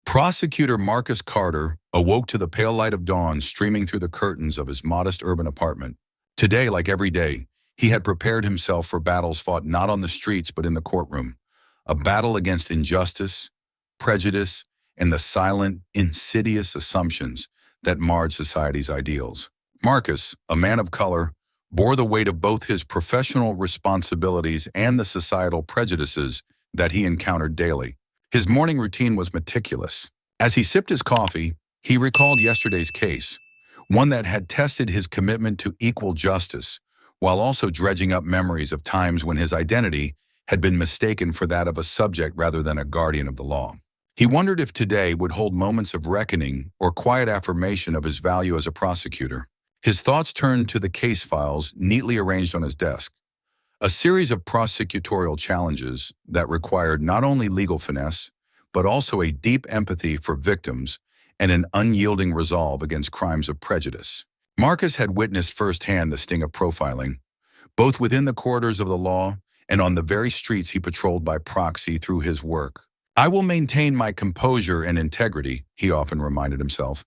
Prosecutor Marcus Carter awoke to the pale light of dawn streaming through the curtains of his modest urban apartment. Today, like every day, he had prepared himself for battles fought not on the streets but in the courtroom, a battle against injustice, prejudice, and the silent, insidious assumptions that marred society's ideals. Marcus, a man of color, bore the weight of both his professional responsibilities and the societal prejudices that he encountered daily. His morning routine was meticulous. As he sipped his coffee, he recalled yesterday's case, one that had tested his commitment to equal justice, while also dredging up memories of times when his identity had been mistaken for that of a subject rather than a guardian of the law. He wondered if today would hold moments of reckoning or quiet affirmation of his value as a prosecutor. His thoughts turned to the case files neatly arranged on his desk, a series of prosecutorial challenges that required not only legal finesse, but also a deep empathy for victims and an unyielding resolve against crimes of prejudice. Marcus had witnessed firsthand the sting of profiling, both within the corridors of the law and on the very streets he patrolled by proxy through his work. "I will maintain my composure and integrity," he often reminded himself,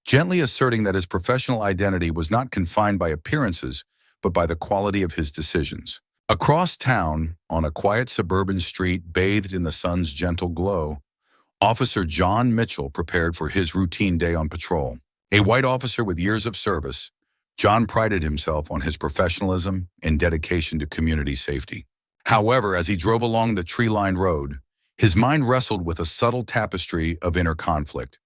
gently asserting that his professional identity was not confined by appearances, but by the quality of his decisions. Across town, on a quiet suburban street bathed in the sun's gentle glow, Officer John Mitchell prepared for his routine day on patrol. A white officer with years of service, John prided himself on his professionalism and dedication to community safety. However, as he drove along the tree-lined road, his mind wrestled with a subtle tapestry of inner conflict,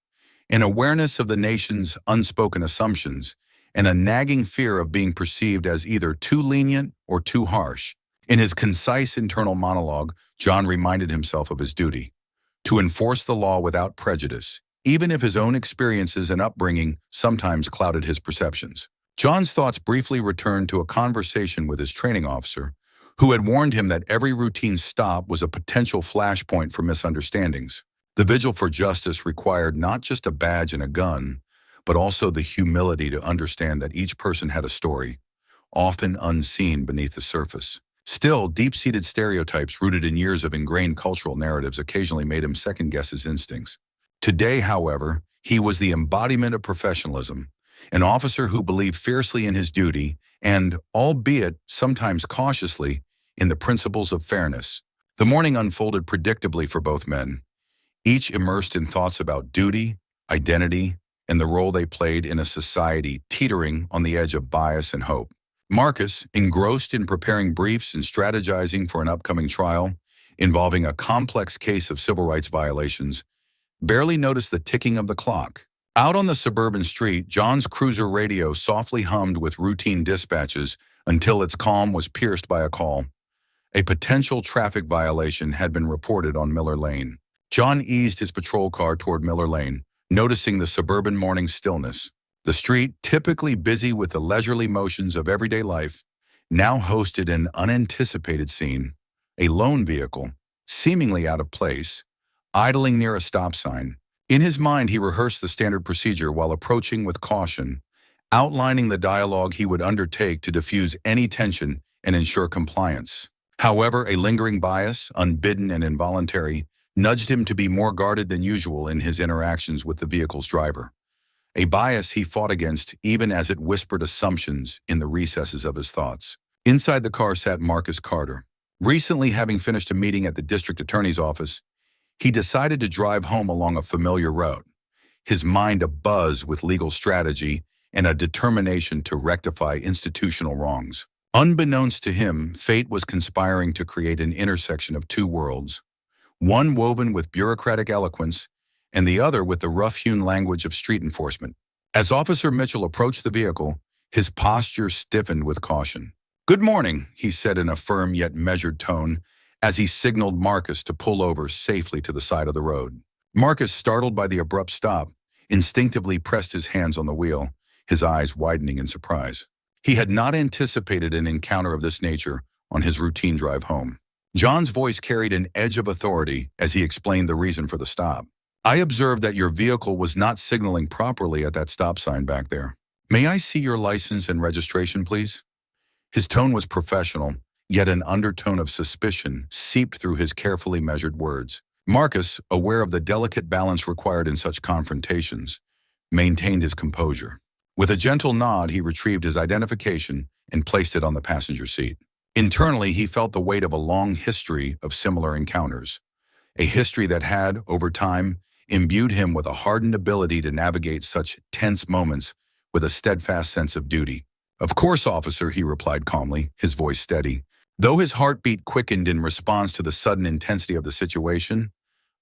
an awareness of the nation's unspoken assumptions, and a nagging fear of being perceived as either too lenient or too harsh. In his concise internal monologue, John reminded himself of his duty to enforce the law without prejudice, even if his own experiences and upbringing sometimes clouded his perceptions. John's thoughts briefly returned to a conversation with his training officer, who had warned him that every routine stop was a potential flashpoint for misunderstandings. The vigil for justice required not just a badge and a gun, but also the humility to understand that each person had a story, often unseen beneath the surface. Still, deep-seated stereotypes rooted in years of ingrained cultural narratives occasionally made him second-guess his instincts. Today, however, he was the embodiment of professionalism, an officer who believed fiercely in his duty and, albeit sometimes cautiously, in the principles of fairness. The morning unfolded predictably for both men, each immersed in thoughts about duty, identity, and the role they played in a society teetering on the edge of bias and hope. Marcus, engrossed in preparing briefs and strategizing for an upcoming trial involving a complex case of civil rights violations, barely noticed the ticking of the clock. Out on the suburban street, John's cruiser radio softly hummed with routine dispatches until its calm was pierced by a call. A potential traffic violation had been reported on Miller Lane. John eased his patrol car toward Miller Lane, noticing the suburban morning stillness. The street, typically busy with the leisurely motions of everyday life, now hosted an unanticipated scene: a lone vehicle, seemingly out of place, idling near a stop sign. In his mind, he rehearsed the standard procedure while approaching with caution, outlining the dialogue he would undertake to diffuse any tension and ensure compliance. However, a lingering bias, unbidden and involuntary, nudged him to be more guarded than usual in his interactions with the vehicle's driver. A bias he fought against even as it whispered assumptions in the recesses of his thoughts. Inside the car sat Marcus Carter. Recently having finished a meeting at the district attorney's office, he decided to drive home along a familiar route, his mind abuzz with legal strategy and a determination to rectify institutional wrongs. Unbeknownst to him, fate was conspiring to create an intersection of two worlds, one woven with bureaucratic eloquence and the other with the rough-hewn language of street enforcement. As Officer Mitchell approached the vehicle, his posture stiffened with caution. "Good morning," he said in a firm yet measured tone as he signaled Marcus to pull over safely to the side of the road. Marcus, startled by the abrupt stop, instinctively pressed his hands on the wheel, his eyes widening in surprise. He had not anticipated an encounter of this nature on his routine drive home. John's voice carried an edge of authority as he explained the reason for the stop. "I observed that your vehicle was not signaling properly at that stop sign back there. May I see your license and registration, please?" His tone was professional, yet an undertone of suspicion seeped through his carefully measured words. Marcus, aware of the delicate balance required in such confrontations, maintained his composure. With a gentle nod, he retrieved his identification and placed it on the passenger seat. Internally, he felt the weight of a long history of similar encounters, a history that had, over time, imbued him with a hardened ability to navigate such tense moments with a steadfast sense of duty. "Of course, officer," he replied calmly, his voice steady. Though his heartbeat quickened in response to the sudden intensity of the situation,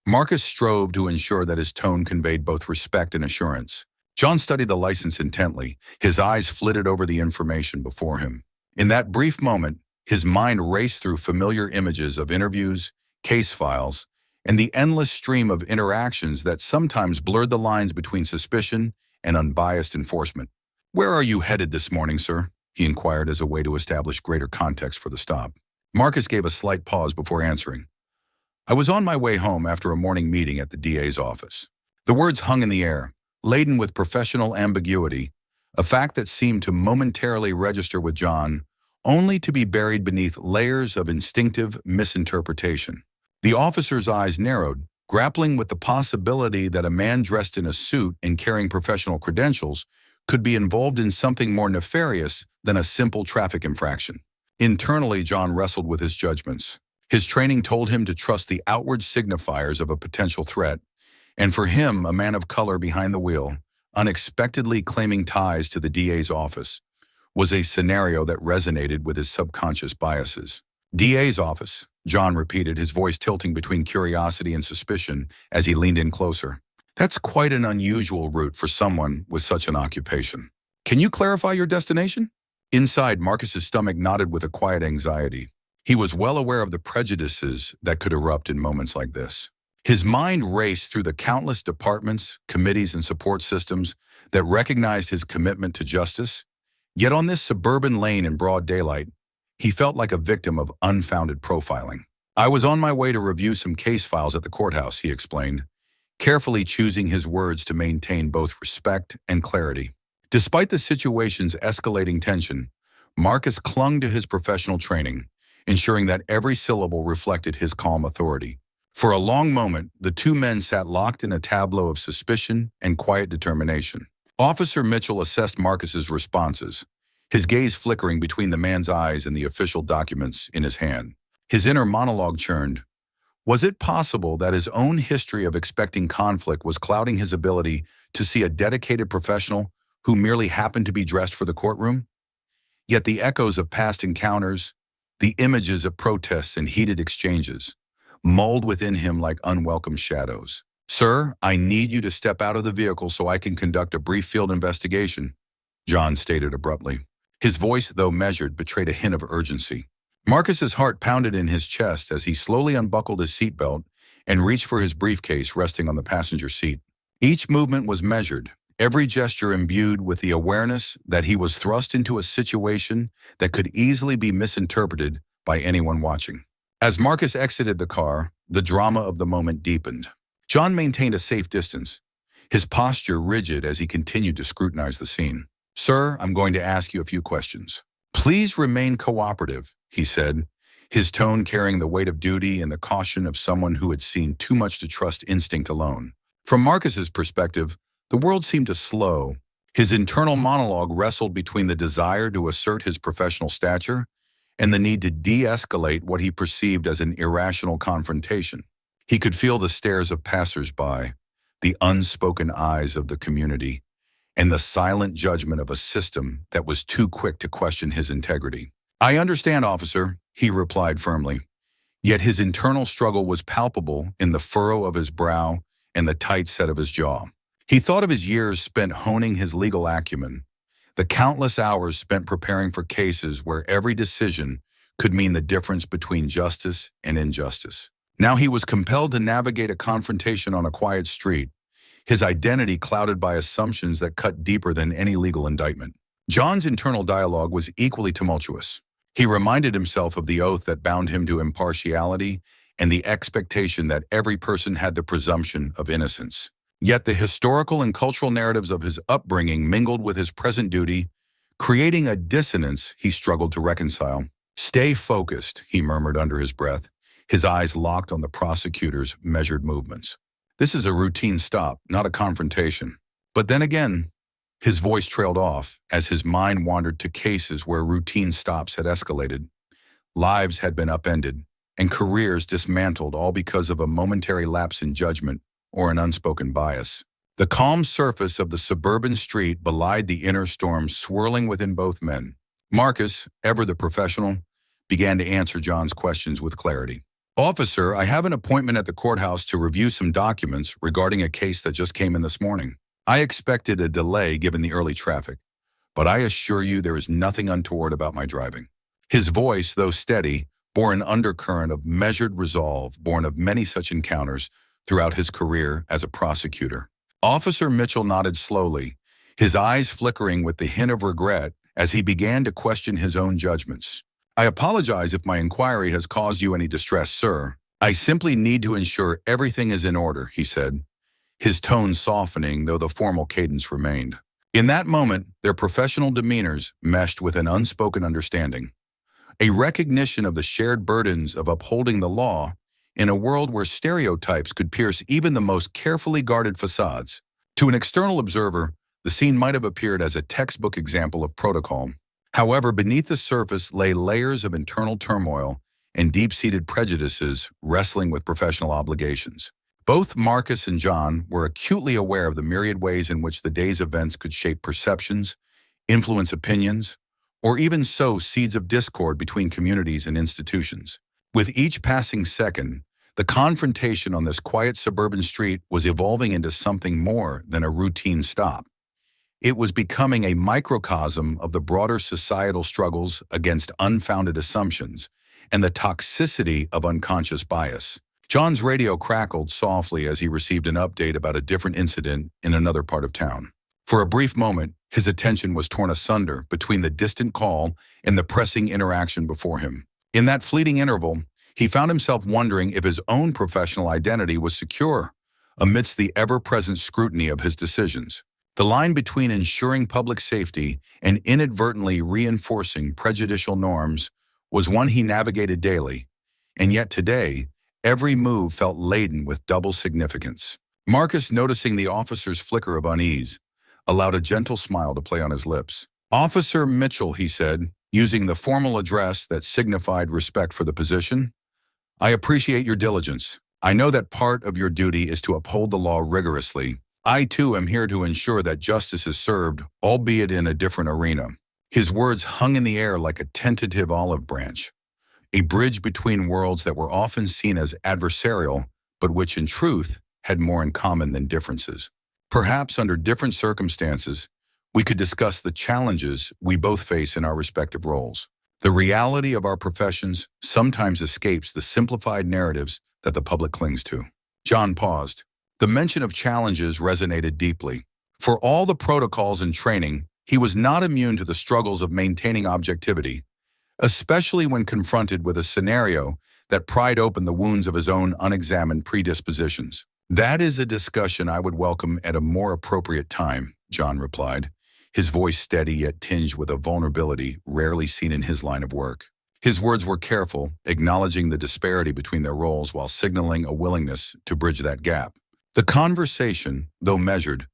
Marcus strove to ensure that his tone conveyed both respect and assurance. John studied the license intently, his eyes flitted over the information before him. In that brief moment, his mind raced through familiar images of interviews, case files, and the endless stream of interactions that sometimes blurred the lines between suspicion and unbiased enforcement. "Where are you headed this morning, sir?" he inquired as a way to establish greater context for the stop. Marcus gave a slight pause before answering. "I was on my way home after a morning meeting at the DA's office." The words hung in the air, laden with professional ambiguity, a fact that seemed to momentarily register with John, only to be buried beneath layers of instinctive misinterpretation. The officer's eyes narrowed, grappling with the possibility that a man dressed in a suit and carrying professional credentials could be involved in something more nefarious than a simple traffic infraction. Internally, John wrestled with his judgments. His training told him to trust the outward signifiers of a potential threat, and for him, a man of color behind the wheel, unexpectedly claiming ties to the DA's office, was a scenario that resonated with his subconscious biases. "DA's office," John repeated, his voice tilting between curiosity and suspicion as he leaned in closer. "That's quite an unusual route for someone with such an occupation. Can you clarify your destination?" Inside, Marcus's stomach knotted with a quiet anxiety. He was well aware of the prejudices that could erupt in moments like this. His mind raced through the countless departments, committees, and support systems that recognized his commitment to justice. Yet on this suburban lane in broad daylight, he felt like a victim of unfounded profiling. "I was on my way to review some case files at the courthouse," he explained, carefully choosing his words to maintain both respect and clarity. Despite the situation's escalating tension, Marcus clung to his professional training, ensuring that every syllable reflected his calm authority. For a long moment, the two men sat locked in a tableau of suspicion and quiet determination. Officer Mitchell assessed Marcus's responses, his gaze flickering between the man's eyes and the official documents in his hand. His inner monologue churned. Was it possible that his own history of expecting conflict was clouding his ability to see a dedicated professional who merely happened to be dressed for the courtroom? Yet the echoes of past encounters, the images of protests and heated exchanges, mulled within him like unwelcome shadows. "Sir, I need you to step out of the vehicle so I can conduct a brief field investigation," John stated abruptly. His voice, though measured, betrayed a hint of urgency. Marcus's heart pounded in his chest as he slowly unbuckled his seatbelt and reached for his briefcase resting on the passenger seat. Each movement was measured, every gesture imbued with the awareness that he was thrust into a situation that could easily be misinterpreted by anyone watching. As Marcus exited the car, the drama of the moment deepened. John maintained a safe distance, his posture rigid as he continued to scrutinize the scene. "Sir, I'm going to ask you a few questions." "Please remain cooperative," he said, his tone carrying the weight of duty and the caution of someone who had seen too much to trust instinct alone. From Marcus's perspective, the world seemed to slow. His internal monologue wrestled between the desire to assert his professional stature and the need to de-escalate what he perceived as an irrational confrontation. He could feel the stares of passers-by, the unspoken eyes of the community, and the silent judgment of a system that was too quick to question his integrity. "I understand, officer," he replied firmly. Yet his internal struggle was palpable in the furrow of his brow and the tight set of his jaw. He thought of his years spent honing his legal acumen, the countless hours spent preparing for cases where every decision could mean the difference between justice and injustice. Now he was compelled to navigate a confrontation on a quiet street, his identity clouded by assumptions that cut deeper than any legal indictment. John's internal dialogue was equally tumultuous. He reminded himself of the oath that bound him to impartiality and the expectation that every person had the presumption of innocence. Yet the historical and cultural narratives of his upbringing mingled with his present duty, creating a dissonance he struggled to reconcile. "Stay focused," he murmured under his breath, his eyes locked on the prosecutor's measured movements. This is a routine stop, not a confrontation. But then again, his voice trailed off as his mind wandered to cases where routine stops had escalated. Lives had been upended, and careers dismantled, all because of a momentary lapse in judgment or an unspoken bias. The calm surface of the suburban street belied the inner storm swirling within both men. Marcus, ever the professional, began to answer John's questions with clarity. "Officer, I have an appointment at the courthouse to review some documents regarding a case that just came in this morning. I expected a delay given the early traffic, but I assure you there is nothing untoward about my driving." His voice, though steady, bore an undercurrent of measured resolve born of many such encounters throughout his career as a prosecutor. Officer Mitchell nodded slowly, his eyes flickering with the hint of regret as he began to question his own judgments. "I apologize if my inquiry has caused you any distress, sir. I simply need to ensure everything is in order," he said, his tone softening though the formal cadence remained. In that moment, their professional demeanors meshed with an unspoken understanding, a recognition of the shared burdens of upholding the law in a world where stereotypes could pierce even the most carefully guarded facades. To an external observer, the scene might have appeared as a textbook example of protocol. However, beneath the surface lay layers of internal turmoil and deep-seated prejudices wrestling with professional obligations. Both Marcus and John were acutely aware of the myriad ways in which the day's events could shape perceptions, influence opinions, or even sow seeds of discord between communities and institutions. With each passing second, the confrontation on this quiet suburban street was evolving into something more than a routine stop. It was becoming a microcosm of the broader societal struggles against unfounded assumptions and the toxicity of unconscious bias. John's radio crackled softly as he received an update about a different incident in another part of town. For a brief moment, his attention was torn asunder between the distant call and the pressing interaction before him. In that fleeting interval, he found himself wondering if his own professional identity was secure amidst the ever-present scrutiny of his decisions. The line between ensuring public safety and inadvertently reinforcing prejudicial norms was one he navigated daily, and yet today, every move felt laden with double significance. Marcus, noticing the officer's flicker of unease, allowed a gentle smile to play on his lips. "Officer Mitchell," he said, using the formal address that signified respect for the position, "I appreciate your diligence. I know that part of your duty is to uphold the law rigorously. I, too, am here to ensure that justice is served, albeit in a different arena." His words hung in the air like a tentative olive branch, a bridge between worlds that were often seen as adversarial, but which in truth had more in common than differences. Perhaps under different circumstances, we could discuss the challenges we both face in our respective roles. The reality of our professions sometimes escapes the simplified narratives that the public clings to. John paused. The mention of challenges resonated deeply. For all the protocols and training, he was not immune to the struggles of maintaining objectivity, especially when confronted with a scenario that pried open the wounds of his own unexamined predispositions. "That is a discussion I would welcome at a more appropriate time," John replied, his voice steady yet tinged with a vulnerability rarely seen in his line of work. His words were careful, acknowledging the disparity between their roles while signaling a willingness to bridge that gap. The conversation, though measured,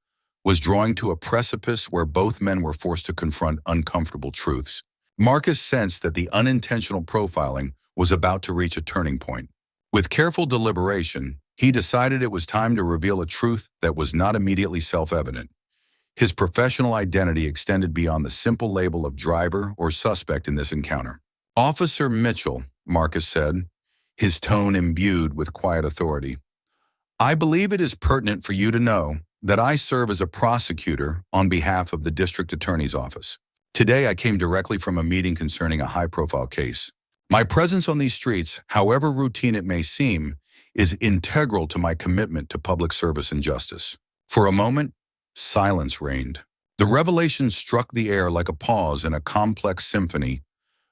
was drawing to a precipice where both men were forced to confront uncomfortable truths. Marcus sensed that the unintentional profiling was about to reach a turning point. With careful deliberation, he decided it was time to reveal a truth that was not immediately self-evident. His professional identity extended beyond the simple label of driver or suspect in this encounter. "Officer Mitchell," Marcus said, his tone imbued with quiet authority, "I believe it is pertinent for you to know that I serve as a prosecutor on behalf of the District Attorney's Office. Today I came directly from a meeting concerning a high-profile case. My presence on these streets, however routine it may seem, is integral to my commitment to public service and justice." For a moment, silence reigned. The revelation struck the air like a pause in a complex symphony,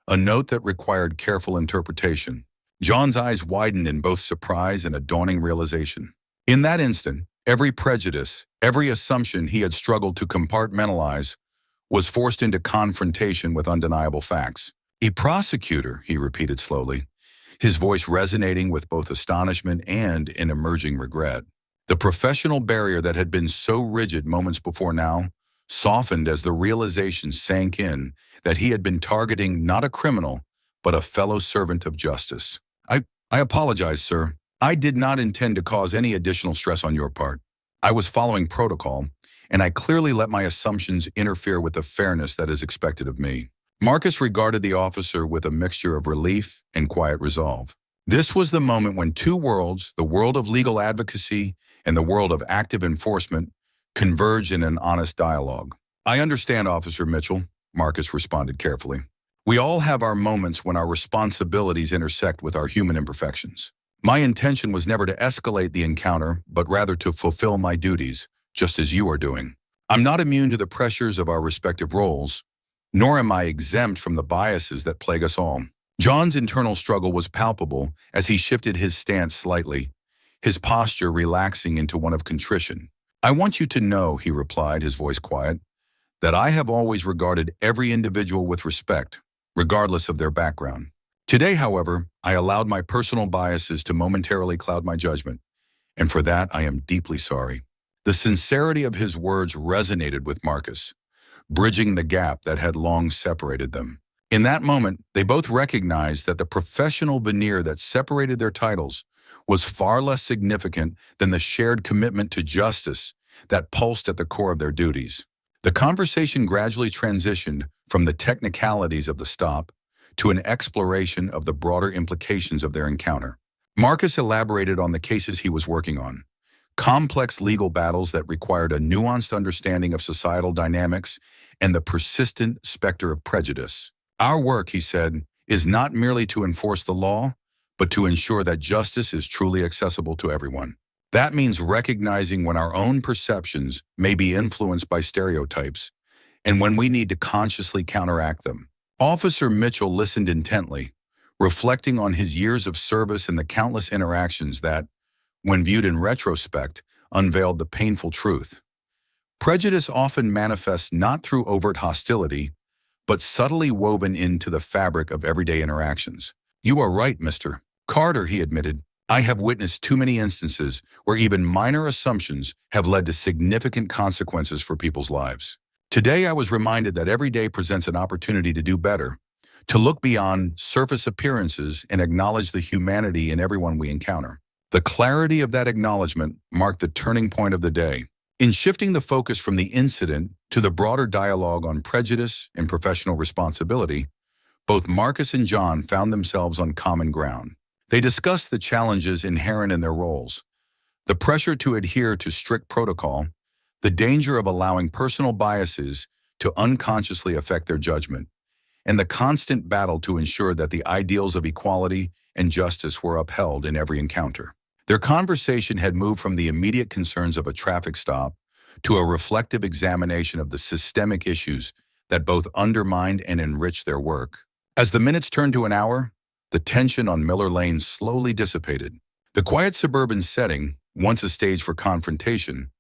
a note that required careful interpretation. John's eyes widened in both surprise and a dawning realization. In that instant, every prejudice, every assumption he had struggled to compartmentalize was forced into confrontation with undeniable facts. "A prosecutor," he repeated slowly, his voice resonating with both astonishment and an emerging regret. The professional barrier that had been so rigid moments before now softened as the realization sank in that he had been targeting not a criminal, but a fellow servant of justice. I apologize, sir. I did not intend to cause any additional stress on your part. I was following protocol, and I clearly let my assumptions interfere with the fairness that is expected of me. Marcus regarded the officer with a mixture of relief and quiet resolve. This was the moment when two worlds, the world of legal advocacy and the world of active enforcement, converged in an honest dialogue. I understand, Officer Mitchell, Marcus responded carefully. We all have our moments when our responsibilities intersect with our human imperfections. My intention was never to escalate the encounter, but rather to fulfill my duties, just as you are doing. I'm not immune to the pressures of our respective roles, nor am I exempt from the biases that plague us all. John's internal struggle was palpable as he shifted his stance slightly, his posture relaxing into one of contrition. I want you to know, he replied, his voice quiet, that I have always regarded every individual with respect, regardless of their background. Today, however, I allowed my personal biases to momentarily cloud my judgment, and for that I am deeply sorry. The sincerity of his words resonated with Marcus, bridging the gap that had long separated them. In that moment, they both recognized that the professional veneer that separated their titles was far less significant than the shared commitment to justice that pulsed at the core of their duties. The conversation gradually transitioned from the technicalities of the stop to an exploration of the broader implications of their encounter. Marcus elaborated on the cases he was working on, complex legal battles that required a nuanced understanding of societal dynamics and the persistent specter of prejudice. Our work, he said, is not merely to enforce the law, but to ensure that justice is truly accessible to everyone. That means recognizing when our own perceptions may be influenced by stereotypes and when we need to consciously counteract them. Officer Mitchell listened intently, reflecting on his years of service and the countless interactions that, when viewed in retrospect, unveiled the painful truth. Prejudice often manifests not through overt hostility, but subtly woven into the fabric of everyday interactions. You are right, Mr. Carter, he admitted. I have witnessed too many instances where even minor assumptions have led to significant consequences for people's lives. Today, I was reminded that every day presents an opportunity to do better, to look beyond surface appearances and acknowledge the humanity in everyone we encounter. The clarity of that acknowledgement marked the turning point of the day. In shifting the focus from the incident to the broader dialogue on prejudice and professional responsibility, both Marcus and John found themselves on common ground. They discussed the challenges inherent in their roles, the pressure to adhere to strict protocol, the danger of allowing personal biases to unconsciously affect their judgment, and the constant battle to ensure that the ideals of equality and justice were upheld in every encounter. Their conversation had moved from the immediate concerns of a traffic stop to a reflective examination of the systemic issues that both undermined and enriched their work. As the minutes turned to an hour, the tension on Miller Lane slowly dissipated. The quiet suburban setting, once a stage for confrontation,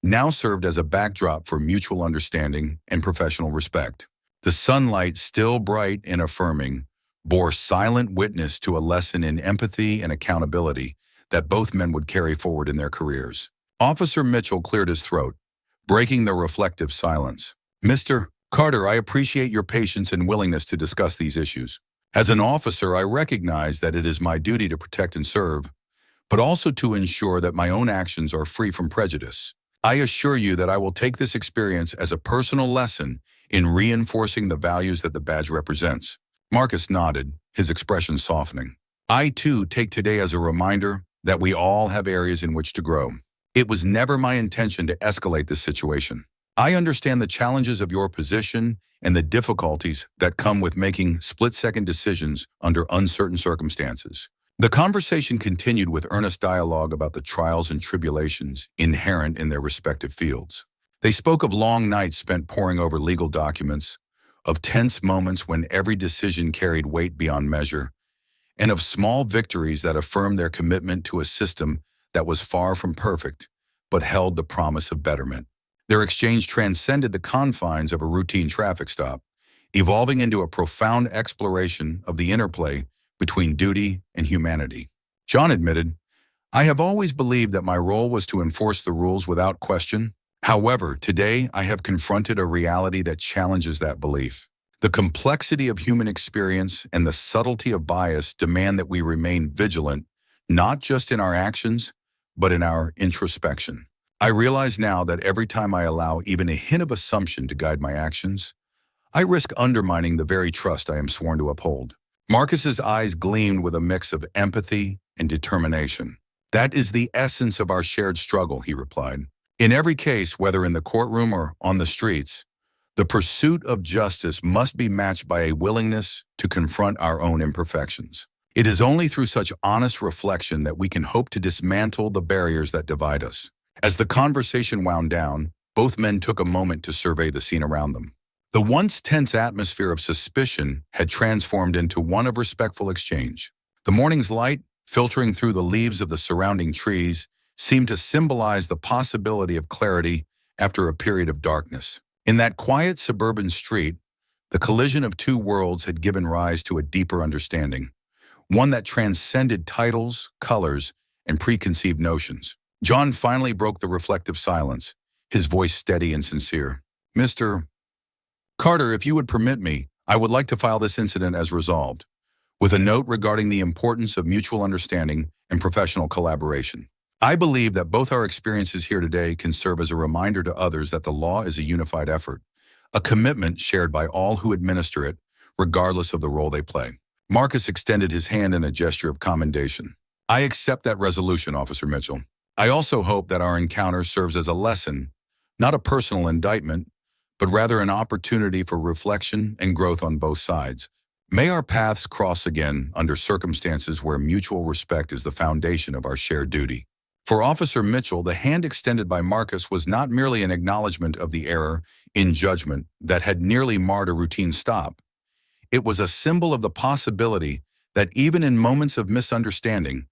now served as a backdrop for mutual understanding and professional respect. The sunlight, still bright and affirming, bore silent witness to a lesson in empathy and accountability that both men would carry forward in their careers. Officer Mitchell cleared his throat, breaking the reflective silence. Mr. Carter, I appreciate your patience and willingness to discuss these issues. As an officer, I recognize that it is my duty to protect and serve, but also to ensure that my own actions are free from prejudice. I assure you that I will take this experience as a personal lesson in reinforcing the values that the badge represents. Marcus nodded, his expression softening. I, too, take today as a reminder that we all have areas in which to grow. It was never my intention to escalate this situation. I understand the challenges of your position and the difficulties that come with making split-second decisions under uncertain circumstances. The conversation continued with earnest dialogue about the trials and tribulations inherent in their respective fields. They spoke of long nights spent poring over legal documents, of tense moments when every decision carried weight beyond measure, and of small victories that affirmed their commitment to a system that was far from perfect, but held the promise of betterment. Their exchange transcended the confines of a routine traffic stop, evolving into a profound exploration of the interplay between duty and humanity. John admitted, "I have always believed that my role was to enforce the rules without question. However, today I have confronted a reality that challenges that belief. The complexity of human experience and the subtlety of bias demand that we remain vigilant, not just in our actions, but in our introspection. I realize now that every time I allow even a hint of assumption to guide my actions, I risk undermining the very trust I am sworn to uphold." Marcus's eyes gleamed with a mix of empathy and determination. "That is the essence of our shared struggle," he replied. "In every case, whether in the courtroom or on the streets, the pursuit of justice must be matched by a willingness to confront our own imperfections. It is only through such honest reflection that we can hope to dismantle the barriers that divide us." As the conversation wound down, both men took a moment to survey the scene around them. The once tense atmosphere of suspicion had transformed into one of respectful exchange. The morning's light, filtering through the leaves of the surrounding trees, seemed to symbolize the possibility of clarity after a period of darkness. In that quiet suburban street, the collision of two worlds had given rise to a deeper understanding, one that transcended titles, colors, and preconceived notions. John finally broke the reflective silence, his voice steady and sincere. "Mr. Carter, if you would permit me, I would like to file this incident as resolved, with a note regarding the importance of mutual understanding and professional collaboration. I believe that both our experiences here today can serve as a reminder to others that the law is a unified effort, a commitment shared by all who administer it, regardless of the role they play." Marcus extended his hand in a gesture of commendation. "I accept that resolution, Officer Mitchell. I also hope that our encounter serves as a lesson, not a personal indictment, but rather an opportunity for reflection and growth on both sides. May our paths cross again under circumstances where mutual respect is the foundation of our shared duty." For Officer Mitchell, the hand extended by Marcus was not merely an acknowledgement of the error in judgment that had nearly marred a routine stop. It was a symbol of the possibility that even in moments of misunderstanding,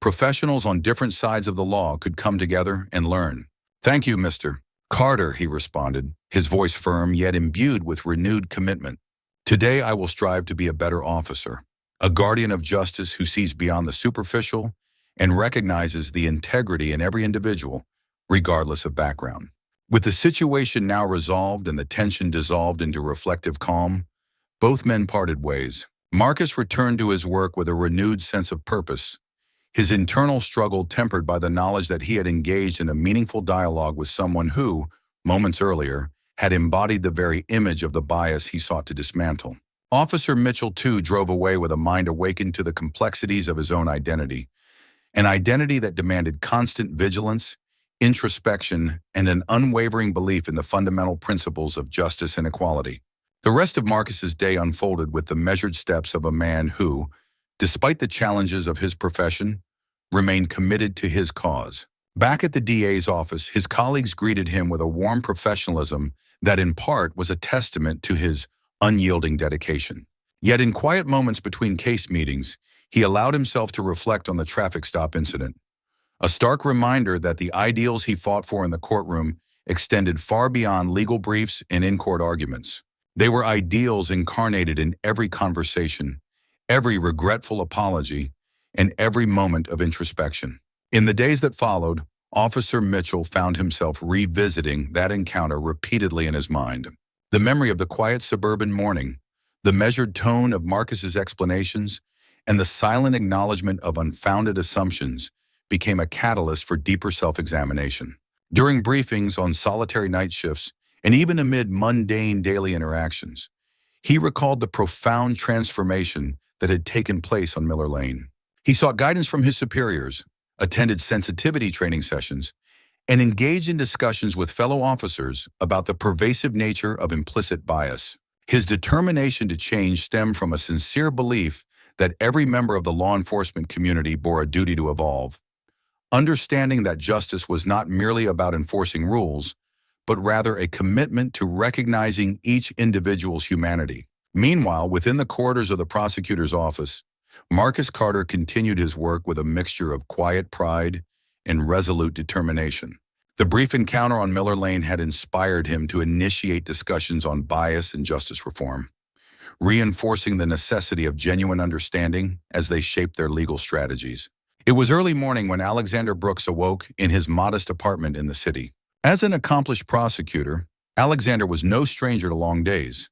professionals on different sides of the law could come together and learn. "Thank you, Mr. Carter," he responded, his voice firm yet imbued with renewed commitment. "Today I will strive to be a better officer, a guardian of justice who sees beyond the superficial and recognizes the integrity in every individual, regardless of background." With the situation now resolved and the tension dissolved into reflective calm, both men parted ways. Marcus returned to his work with a renewed sense of purpose, his internal struggle tempered by the knowledge that he had engaged in a meaningful dialogue with someone who, moments earlier, had embodied the very image of the bias he sought to dismantle. Officer Mitchell, too, drove away with a mind awakened to the complexities of his own identity, an identity that demanded constant vigilance, introspection, and an unwavering belief in the fundamental principles of justice and equality. The rest of Marcus's day unfolded with the measured steps of a man who, despite the challenges of his profession, remained committed to his cause. Back at the DA's office, his colleagues greeted him with a warm professionalism that in part was a testament to his unyielding dedication. Yet in quiet moments between case meetings, he allowed himself to reflect on the traffic stop incident, a stark reminder that the ideals he fought for in the courtroom extended far beyond legal briefs and in-court arguments. They were ideals incarnated in every conversation, every regretful apology, and every moment of introspection. In the days that followed, Officer Mitchell found himself revisiting that encounter repeatedly in his mind. The memory of the quiet suburban morning, the measured tone of Marcus's explanations, and the silent acknowledgement of unfounded assumptions became a catalyst for deeper self-examination. During briefings on solitary night shifts, and even amid mundane daily interactions, he recalled the profound transformation that had taken place on Miller Lane. He sought guidance from his superiors, attended sensitivity training sessions, and engaged in discussions with fellow officers about the pervasive nature of implicit bias. His determination to change stemmed from a sincere belief that every member of the law enforcement community bore a duty to evolve, understanding that justice was not merely about enforcing rules, but rather a commitment to recognizing each individual's humanity. Meanwhile, within the corridors of the prosecutor's office, Marcus Carter continued his work with a mixture of quiet pride and resolute determination. The brief encounter on Miller Lane had inspired him to initiate discussions on bias and justice reform, reinforcing the necessity of genuine understanding as they shaped their legal strategies. It was early morning when Alexander Brooks awoke in his modest apartment in the city. As an accomplished prosecutor, Alexander was no stranger to long days.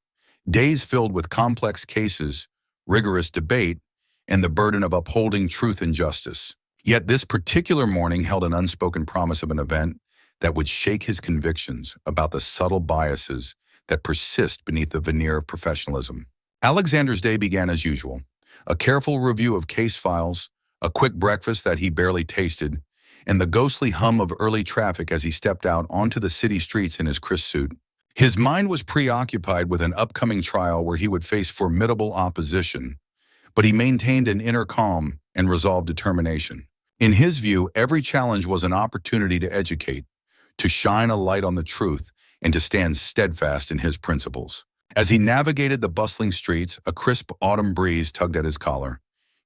Days filled with complex cases, rigorous debate, and the burden of upholding truth and justice. Yet this particular morning held an unspoken promise of an event that would shake his convictions about the subtle biases that persist beneath the veneer of professionalism. Alexander's day began as usual. A careful review of case files, a quick breakfast that he barely tasted, and the ghostly hum of early traffic as he stepped out onto the city streets in his crisp suit. His mind was preoccupied with an upcoming trial where he would face formidable opposition, but he maintained an inner calm and resolved determination. In his view, every challenge was an opportunity to educate, to shine a light on the truth, and to stand steadfast in his principles. As he navigated the bustling streets, a crisp autumn breeze tugged at his collar,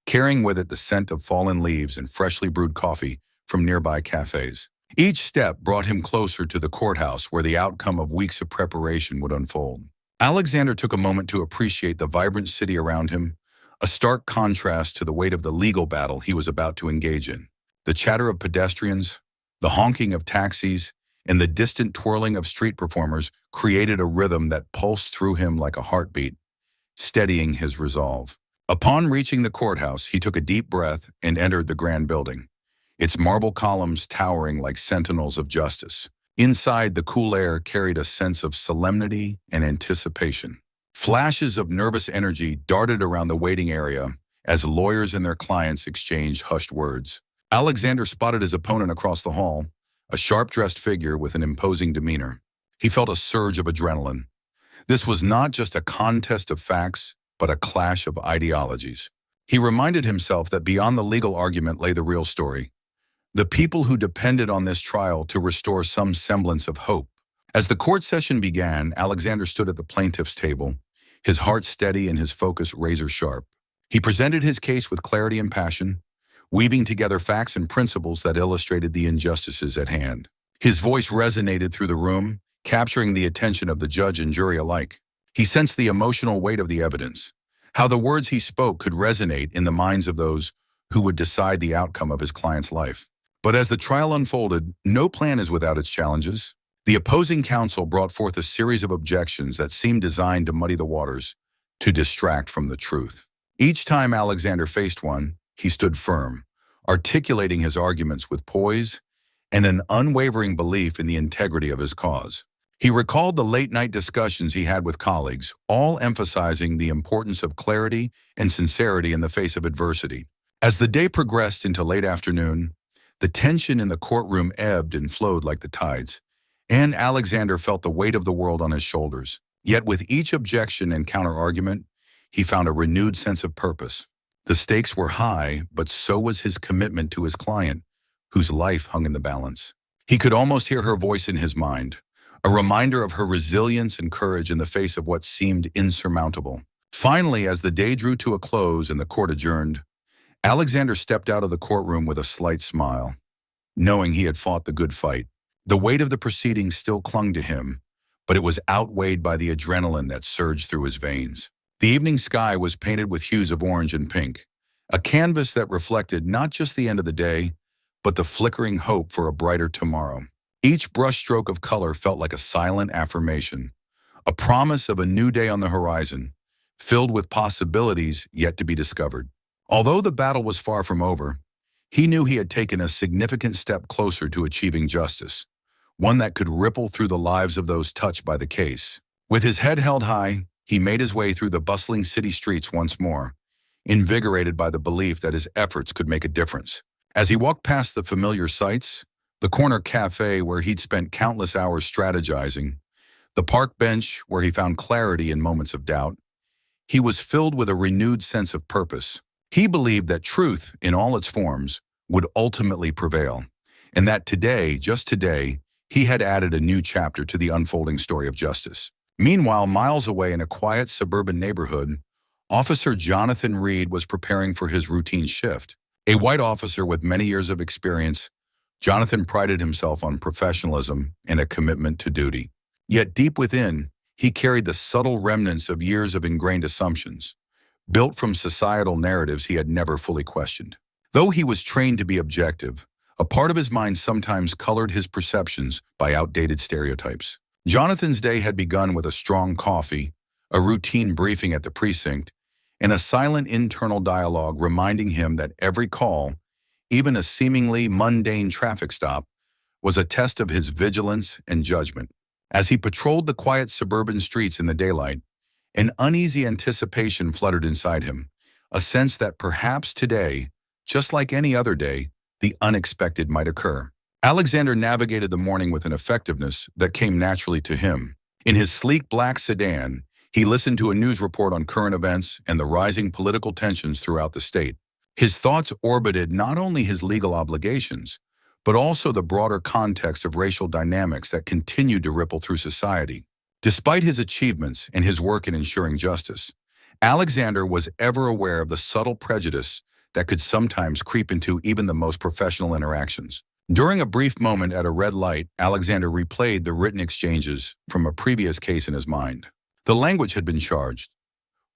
carrying with it the scent of fallen leaves and freshly brewed coffee from nearby cafes. Each step brought him closer to the courthouse where the outcome of weeks of preparation would unfold. Alexander took a moment to appreciate the vibrant city around him, a stark contrast to the weight of the legal battle he was about to engage in. The chatter of pedestrians, the honking of taxis, and the distant twirling of street performers created a rhythm that pulsed through him like a heartbeat, steadying his resolve. Upon reaching the courthouse, he took a deep breath and entered the grand building, its marble columns towering like sentinels of justice. Inside, the cool air carried a sense of solemnity and anticipation. Flashes of nervous energy darted around the waiting area as lawyers and their clients exchanged hushed words. Alexander spotted his opponent across the hall, a sharp-dressed figure with an imposing demeanor. He felt a surge of adrenaline. This was not just a contest of facts, but a clash of ideologies. He reminded himself that beyond the legal argument lay the real story. The people who depended on this trial to restore some semblance of hope. As the court session began, Alexander stood at the plaintiff's table, his heart steady and his focus razor-sharp. He presented his case with clarity and passion, weaving together facts and principles that illustrated the injustices at hand. His voice resonated through the room, capturing the attention of the judge and jury alike. He sensed the emotional weight of the evidence, how the words he spoke could resonate in the minds of those who would decide the outcome of his client's life. But as the trial unfolded, no plan is without its challenges. The opposing counsel brought forth a series of objections that seemed designed to muddy the waters, to distract from the truth. Each time Alexander faced one, he stood firm, articulating his arguments with poise and an unwavering belief in the integrity of his cause. He recalled the late-night discussions he had with colleagues, all emphasizing the importance of clarity and sincerity in the face of adversity. As the day progressed into late afternoon, the tension in the courtroom ebbed and flowed like the tides, and Alexander felt the weight of the world on his shoulders. Yet with each objection and counter-argument, he found a renewed sense of purpose. The stakes were high, but so was his commitment to his client, whose life hung in the balance. He could almost hear her voice in his mind, a reminder of her resilience and courage in the face of what seemed insurmountable. Finally, as the day drew to a close and the court adjourned, Alexander stepped out of the courtroom with a slight smile, knowing he had fought the good fight. The weight of the proceedings still clung to him, but it was outweighed by the adrenaline that surged through his veins. The evening sky was painted with hues of orange and pink, a canvas that reflected not just the end of the day, but the flickering hope for a brighter tomorrow. Each brushstroke of color felt like a silent affirmation, a promise of a new day on the horizon, filled with possibilities yet to be discovered. Although the battle was far from over, he knew he had taken a significant step closer to achieving justice, one that could ripple through the lives of those touched by the case. With his head held high, he made his way through the bustling city streets once more, invigorated by the belief that his efforts could make a difference. As he walked past the familiar sights, the corner cafe where he'd spent countless hours strategizing, the park bench where he found clarity in moments of doubt, he was filled with a renewed sense of purpose. He believed that truth, in all its forms, would ultimately prevail, and that today, just today, he had added a new chapter to the unfolding story of justice. Meanwhile, miles away in a quiet suburban neighborhood, Officer Jonathan Reed was preparing for his routine shift. A white officer with many years of experience, Jonathan prided himself on professionalism and a commitment to duty. Yet deep within, he carried the subtle remnants of years of ingrained assumptions, built from societal narratives he had never fully questioned. Though he was trained to be objective, a part of his mind sometimes colored his perceptions by outdated stereotypes. Jonathan's day had begun with a strong coffee, a routine briefing at the precinct, and a silent internal dialogue reminding him that every call, even a seemingly mundane traffic stop, was a test of his vigilance and judgment. As he patrolled the quiet suburban streets in the daylight, an uneasy anticipation fluttered inside him, a sense that perhaps today, just like any other day, the unexpected might occur. Alexander navigated the morning with an effectiveness that came naturally to him. In his sleek black sedan, he listened to a news report on current events and the rising political tensions throughout the state. His thoughts orbited not only his legal obligations, but also the broader context of racial dynamics that continued to ripple through society. Despite his achievements and his work in ensuring justice, Alexander was ever aware of the subtle prejudice that could sometimes creep into even the most professional interactions. During a brief moment at a red light, Alexander replayed the written exchanges from a previous case in his mind. The language had been charged,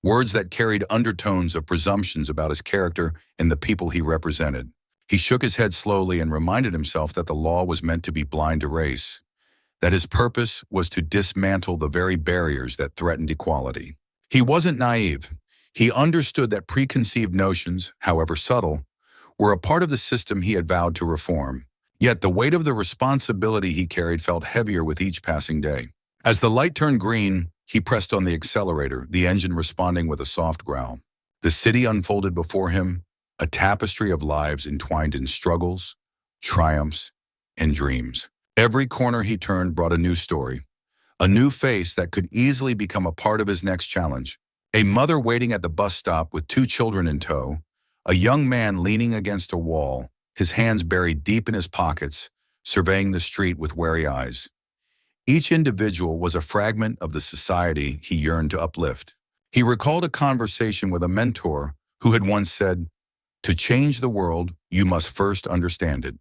words that carried undertones of presumptions about his character and the people he represented. He shook his head slowly and reminded himself that the law was meant to be blind to race, that his purpose was to dismantle the very barriers that threatened equality. He wasn't naive. He understood that preconceived notions, however subtle, were a part of the system he had vowed to reform. Yet the weight of the responsibility he carried felt heavier with each passing day. As the light turned green, he pressed on the accelerator, the engine responding with a soft growl. The city unfolded before him, a tapestry of lives entwined in struggles, triumphs, and dreams. Every corner he turned brought a new story, a new face that could easily become a part of his next challenge. A mother waiting at the bus stop with 2 children in tow, a young man leaning against a wall, his hands buried deep in his pockets, surveying the street with wary eyes. Each individual was a fragment of the society he yearned to uplift. He recalled a conversation with a mentor who had once said, "To change the world, you must first understand it."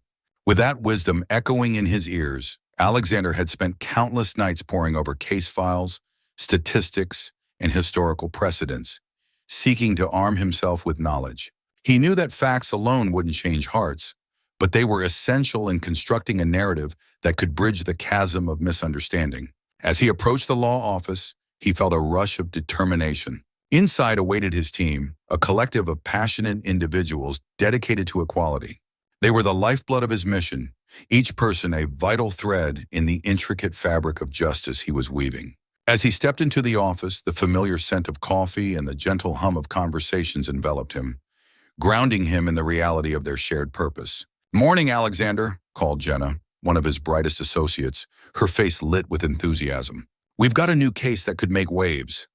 With that wisdom echoing in his ears, Alexander had spent countless nights poring over case files, statistics, and historical precedents, seeking to arm himself with knowledge. He knew that facts alone wouldn't change hearts, but they were essential in constructing a narrative that could bridge the chasm of misunderstanding. As he approached the law office, he felt a rush of determination. Inside awaited his team, a collective of passionate individuals dedicated to equality. They were the lifeblood of his mission, each person a vital thread in the intricate fabric of justice he was weaving. As he stepped into the office, the familiar scent of coffee and the gentle hum of conversations enveloped him, grounding him in the reality of their shared purpose. "Morning, Alexander," called Jenna, one of his brightest associates, her face lit with enthusiasm. "We've got a new case that could make waves.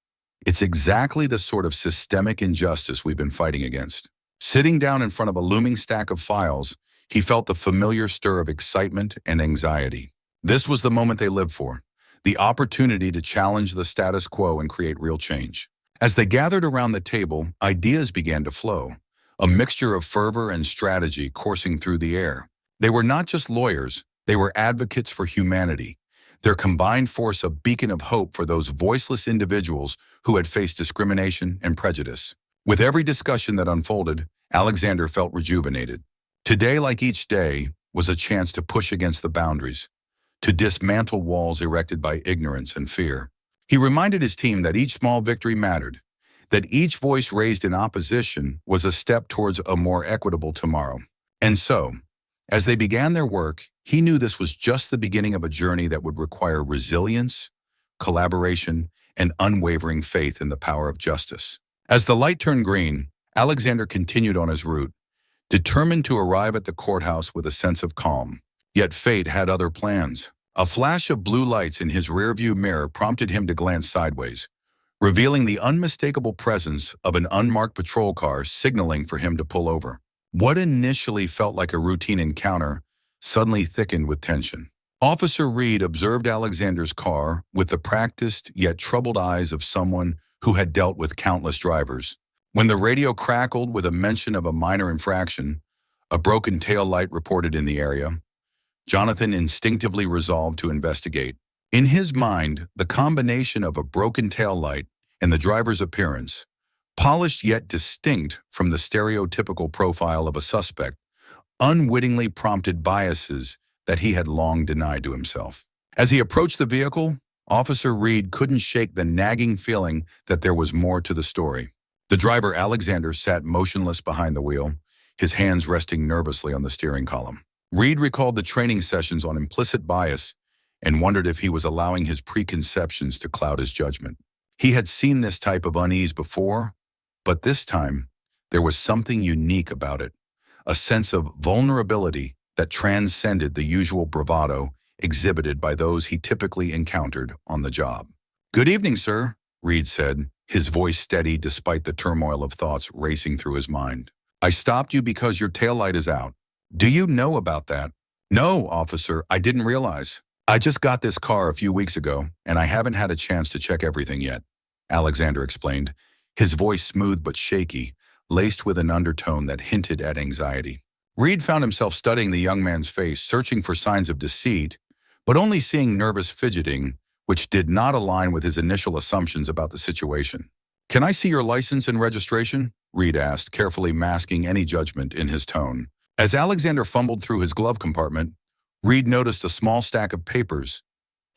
It's exactly the sort of systemic injustice we've been fighting against." Sitting down in front of a looming stack of files, he felt the familiar stir of excitement and anxiety. This was the moment they lived for, the opportunity to challenge the status quo and create real change. As they gathered around the table, ideas began to flow, a mixture of fervor and strategy coursing through the air. They were not just lawyers, they were advocates for humanity, their combined force a beacon of hope for those voiceless individuals who had faced discrimination and prejudice. With every discussion that unfolded, Alexander felt rejuvenated. Today, like each day, was a chance to push against the boundaries, to dismantle walls erected by ignorance and fear. He reminded his team that each small victory mattered, that each voice raised in opposition was a step towards a more equitable tomorrow. And so, as they began their work, he knew this was just the beginning of a journey that would require resilience, collaboration, and unwavering faith in the power of justice. As the light turned green, Alexander continued on his route, determined to arrive at the courthouse with a sense of calm. Yet fate had other plans. A flash of blue lights in his rearview mirror prompted him to glance sideways, revealing the unmistakable presence of an unmarked patrol car signaling for him to pull over. What initially felt like a routine encounter suddenly thickened with tension. Officer Reed observed Alexander's car with the practiced yet troubled eyes of someone who had dealt with countless drivers. When the radio crackled with a mention of a minor infraction, a broken tail light reported in the area, Jonathan instinctively resolved to investigate. In his mind, the combination of a broken taillight and the driver's appearance, polished yet distinct from the stereotypical profile of a suspect, unwittingly prompted biases that he had long denied to himself. As he approached the vehicle, Officer Reed couldn't shake the nagging feeling that there was more to the story. The driver, Alexander, sat motionless behind the wheel, his hands resting nervously on the steering column. Reed recalled the training sessions on implicit bias and wondered if he was allowing his preconceptions to cloud his judgment. He had seen this type of unease before, but this time, there was something unique about it, a sense of vulnerability that transcended the usual bravado exhibited by those he typically encountered on the job. "Good evening, sir," Reed said, his voice steady despite the turmoil of thoughts racing through his mind. "I stopped you because your taillight is out. Do you know about that?" "No, officer, I didn't realize. I just got this car a few weeks ago, and I haven't had a chance to check everything yet," Alexander explained, his voice smooth but shaky, laced with an undertone that hinted at anxiety. Reed found himself studying the young man's face, searching for signs of deceit, but only seeing nervous fidgeting, which did not align with his initial assumptions about the situation. "Can I see your license and registration?" Reed asked, carefully masking any judgment in his tone. As Alexander fumbled through his glove compartment, Reed noticed a small stack of papers,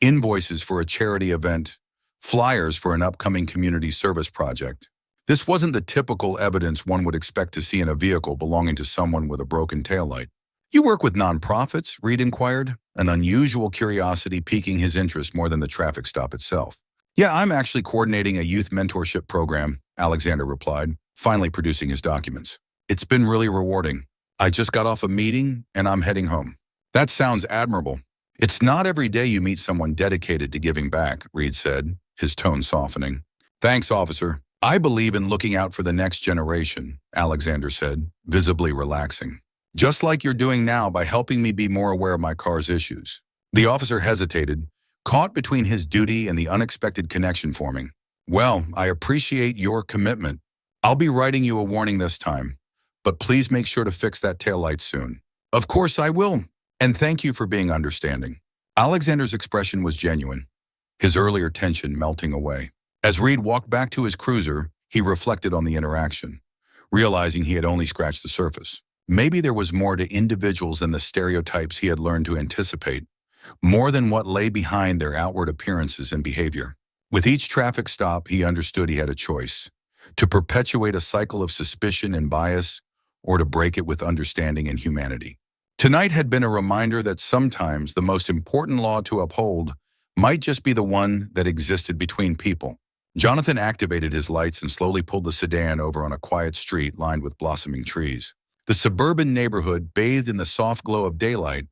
invoices for a charity event, flyers for an upcoming community service project. This wasn't the typical evidence one would expect to see in a vehicle belonging to someone with a broken taillight. "You work with nonprofits?" Reed inquired, an unusual curiosity piquing his interest more than the traffic stop itself. "Yeah, I'm actually coordinating a youth mentorship program," Alexander replied, finally producing his documents. "It's been really rewarding. I just got off a meeting and I'm heading home." "That sounds admirable. It's not every day you meet someone dedicated to giving back," Reed said, his tone softening. "Thanks, officer. I believe in looking out for the next generation," Alexander said, visibly relaxing. "Just like you're doing now by helping me be more aware of my car's issues." The officer hesitated, caught between his duty and the unexpected connection forming. "Well, I appreciate your commitment. I'll be writing you a warning this time, but please make sure to fix that taillight soon." "Of course I will, and thank you for being understanding." Alexander's expression was genuine, his earlier tension melting away. As Reed walked back to his cruiser, he reflected on the interaction, realizing he had only scratched the surface. Maybe there was more to individuals than the stereotypes he had learned to anticipate, more than what lay behind their outward appearances and behavior. With each traffic stop, he understood he had a choice: to perpetuate a cycle of suspicion and bias, or to break it with understanding and humanity. Tonight had been a reminder that sometimes the most important law to uphold might just be the one that existed between people. Jonathan activated his lights and slowly pulled the sedan over on a quiet street lined with blossoming trees. The suburban neighborhood, bathed in the soft glow of daylight,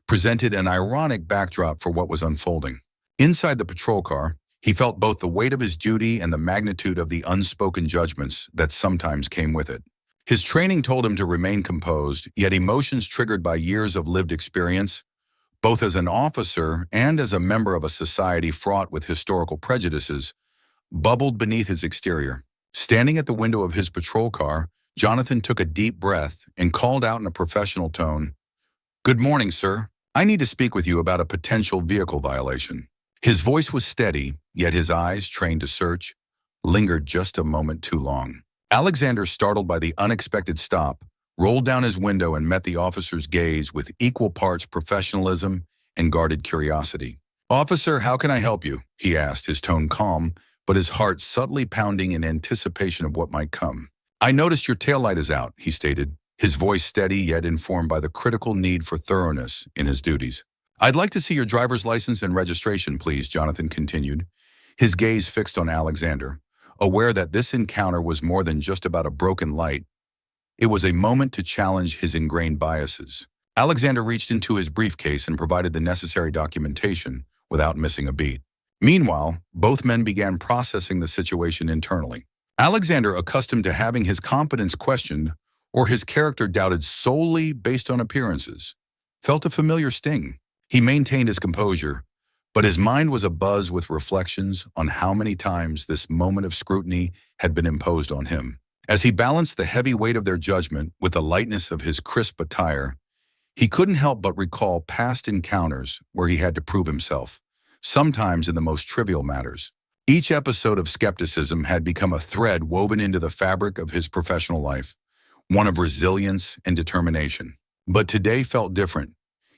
presented an ironic backdrop for what was unfolding. Inside the patrol car, he felt both the weight of his duty and the magnitude of the unspoken judgments that sometimes came with it. His training told him to remain composed, yet emotions triggered by years of lived experience, both as an officer and as a member of a society fraught with historical prejudices, bubbled beneath his exterior. Standing at the window of his patrol car, Jonathan took a deep breath and called out in a professional tone, "Good morning, sir. I need to speak with you about a potential vehicle violation." His voice was steady, yet his eyes, trained to search, lingered just a moment too long. Alexander, startled by the unexpected stop, rolled down his window and met the officer's gaze with equal parts professionalism and guarded curiosity. "Officer, how can I help you?" he asked, his tone calm, but his heart subtly pounding in anticipation of what might come. "I noticed your taillight is out," he stated, his voice steady yet informed by the critical need for thoroughness in his duties. "I'd like to see your driver's license and registration, please," Jonathan continued, his gaze fixed on Alexander, aware that this encounter was more than just about a broken light. It was a moment to challenge his ingrained biases. Alexander reached into his briefcase and provided the necessary documentation without missing a beat. Meanwhile, both men began processing the situation internally. Alexander, accustomed to having his competence questioned or his character doubted solely based on appearances, felt a familiar sting. He maintained his composure, but his mind was abuzz with reflections on how many times this moment of scrutiny had been imposed on him. As he balanced the heavy weight of their judgment with the lightness of his crisp attire, he couldn't help but recall past encounters where he had to prove himself, sometimes in the most trivial matters. Each episode of skepticism had become a thread woven into the fabric of his professional life, one of resilience and determination. But today felt different.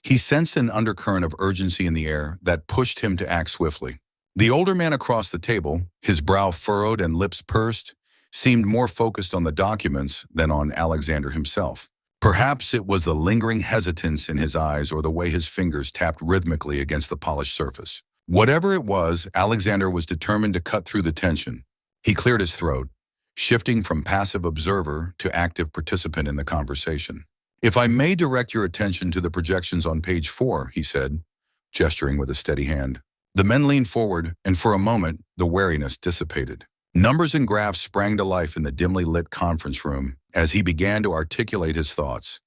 He sensed an undercurrent of urgency in the air that pushed him to act swiftly. The older man across the table, his brow furrowed and lips pursed, seemed more focused on the documents than on Alexander himself. Perhaps it was the lingering hesitance in his eyes or the way his fingers tapped rhythmically against the polished surface. Whatever it was, Alexander was determined to cut through the tension. He cleared his throat, shifting from passive observer to active participant in the conversation. "If I may direct your attention to the projections on page 4, he said, gesturing with a steady hand. The men leaned forward, and for a moment, the wariness dissipated. Numbers and graphs sprang to life in the dimly lit conference room as he began to articulate his thoughts,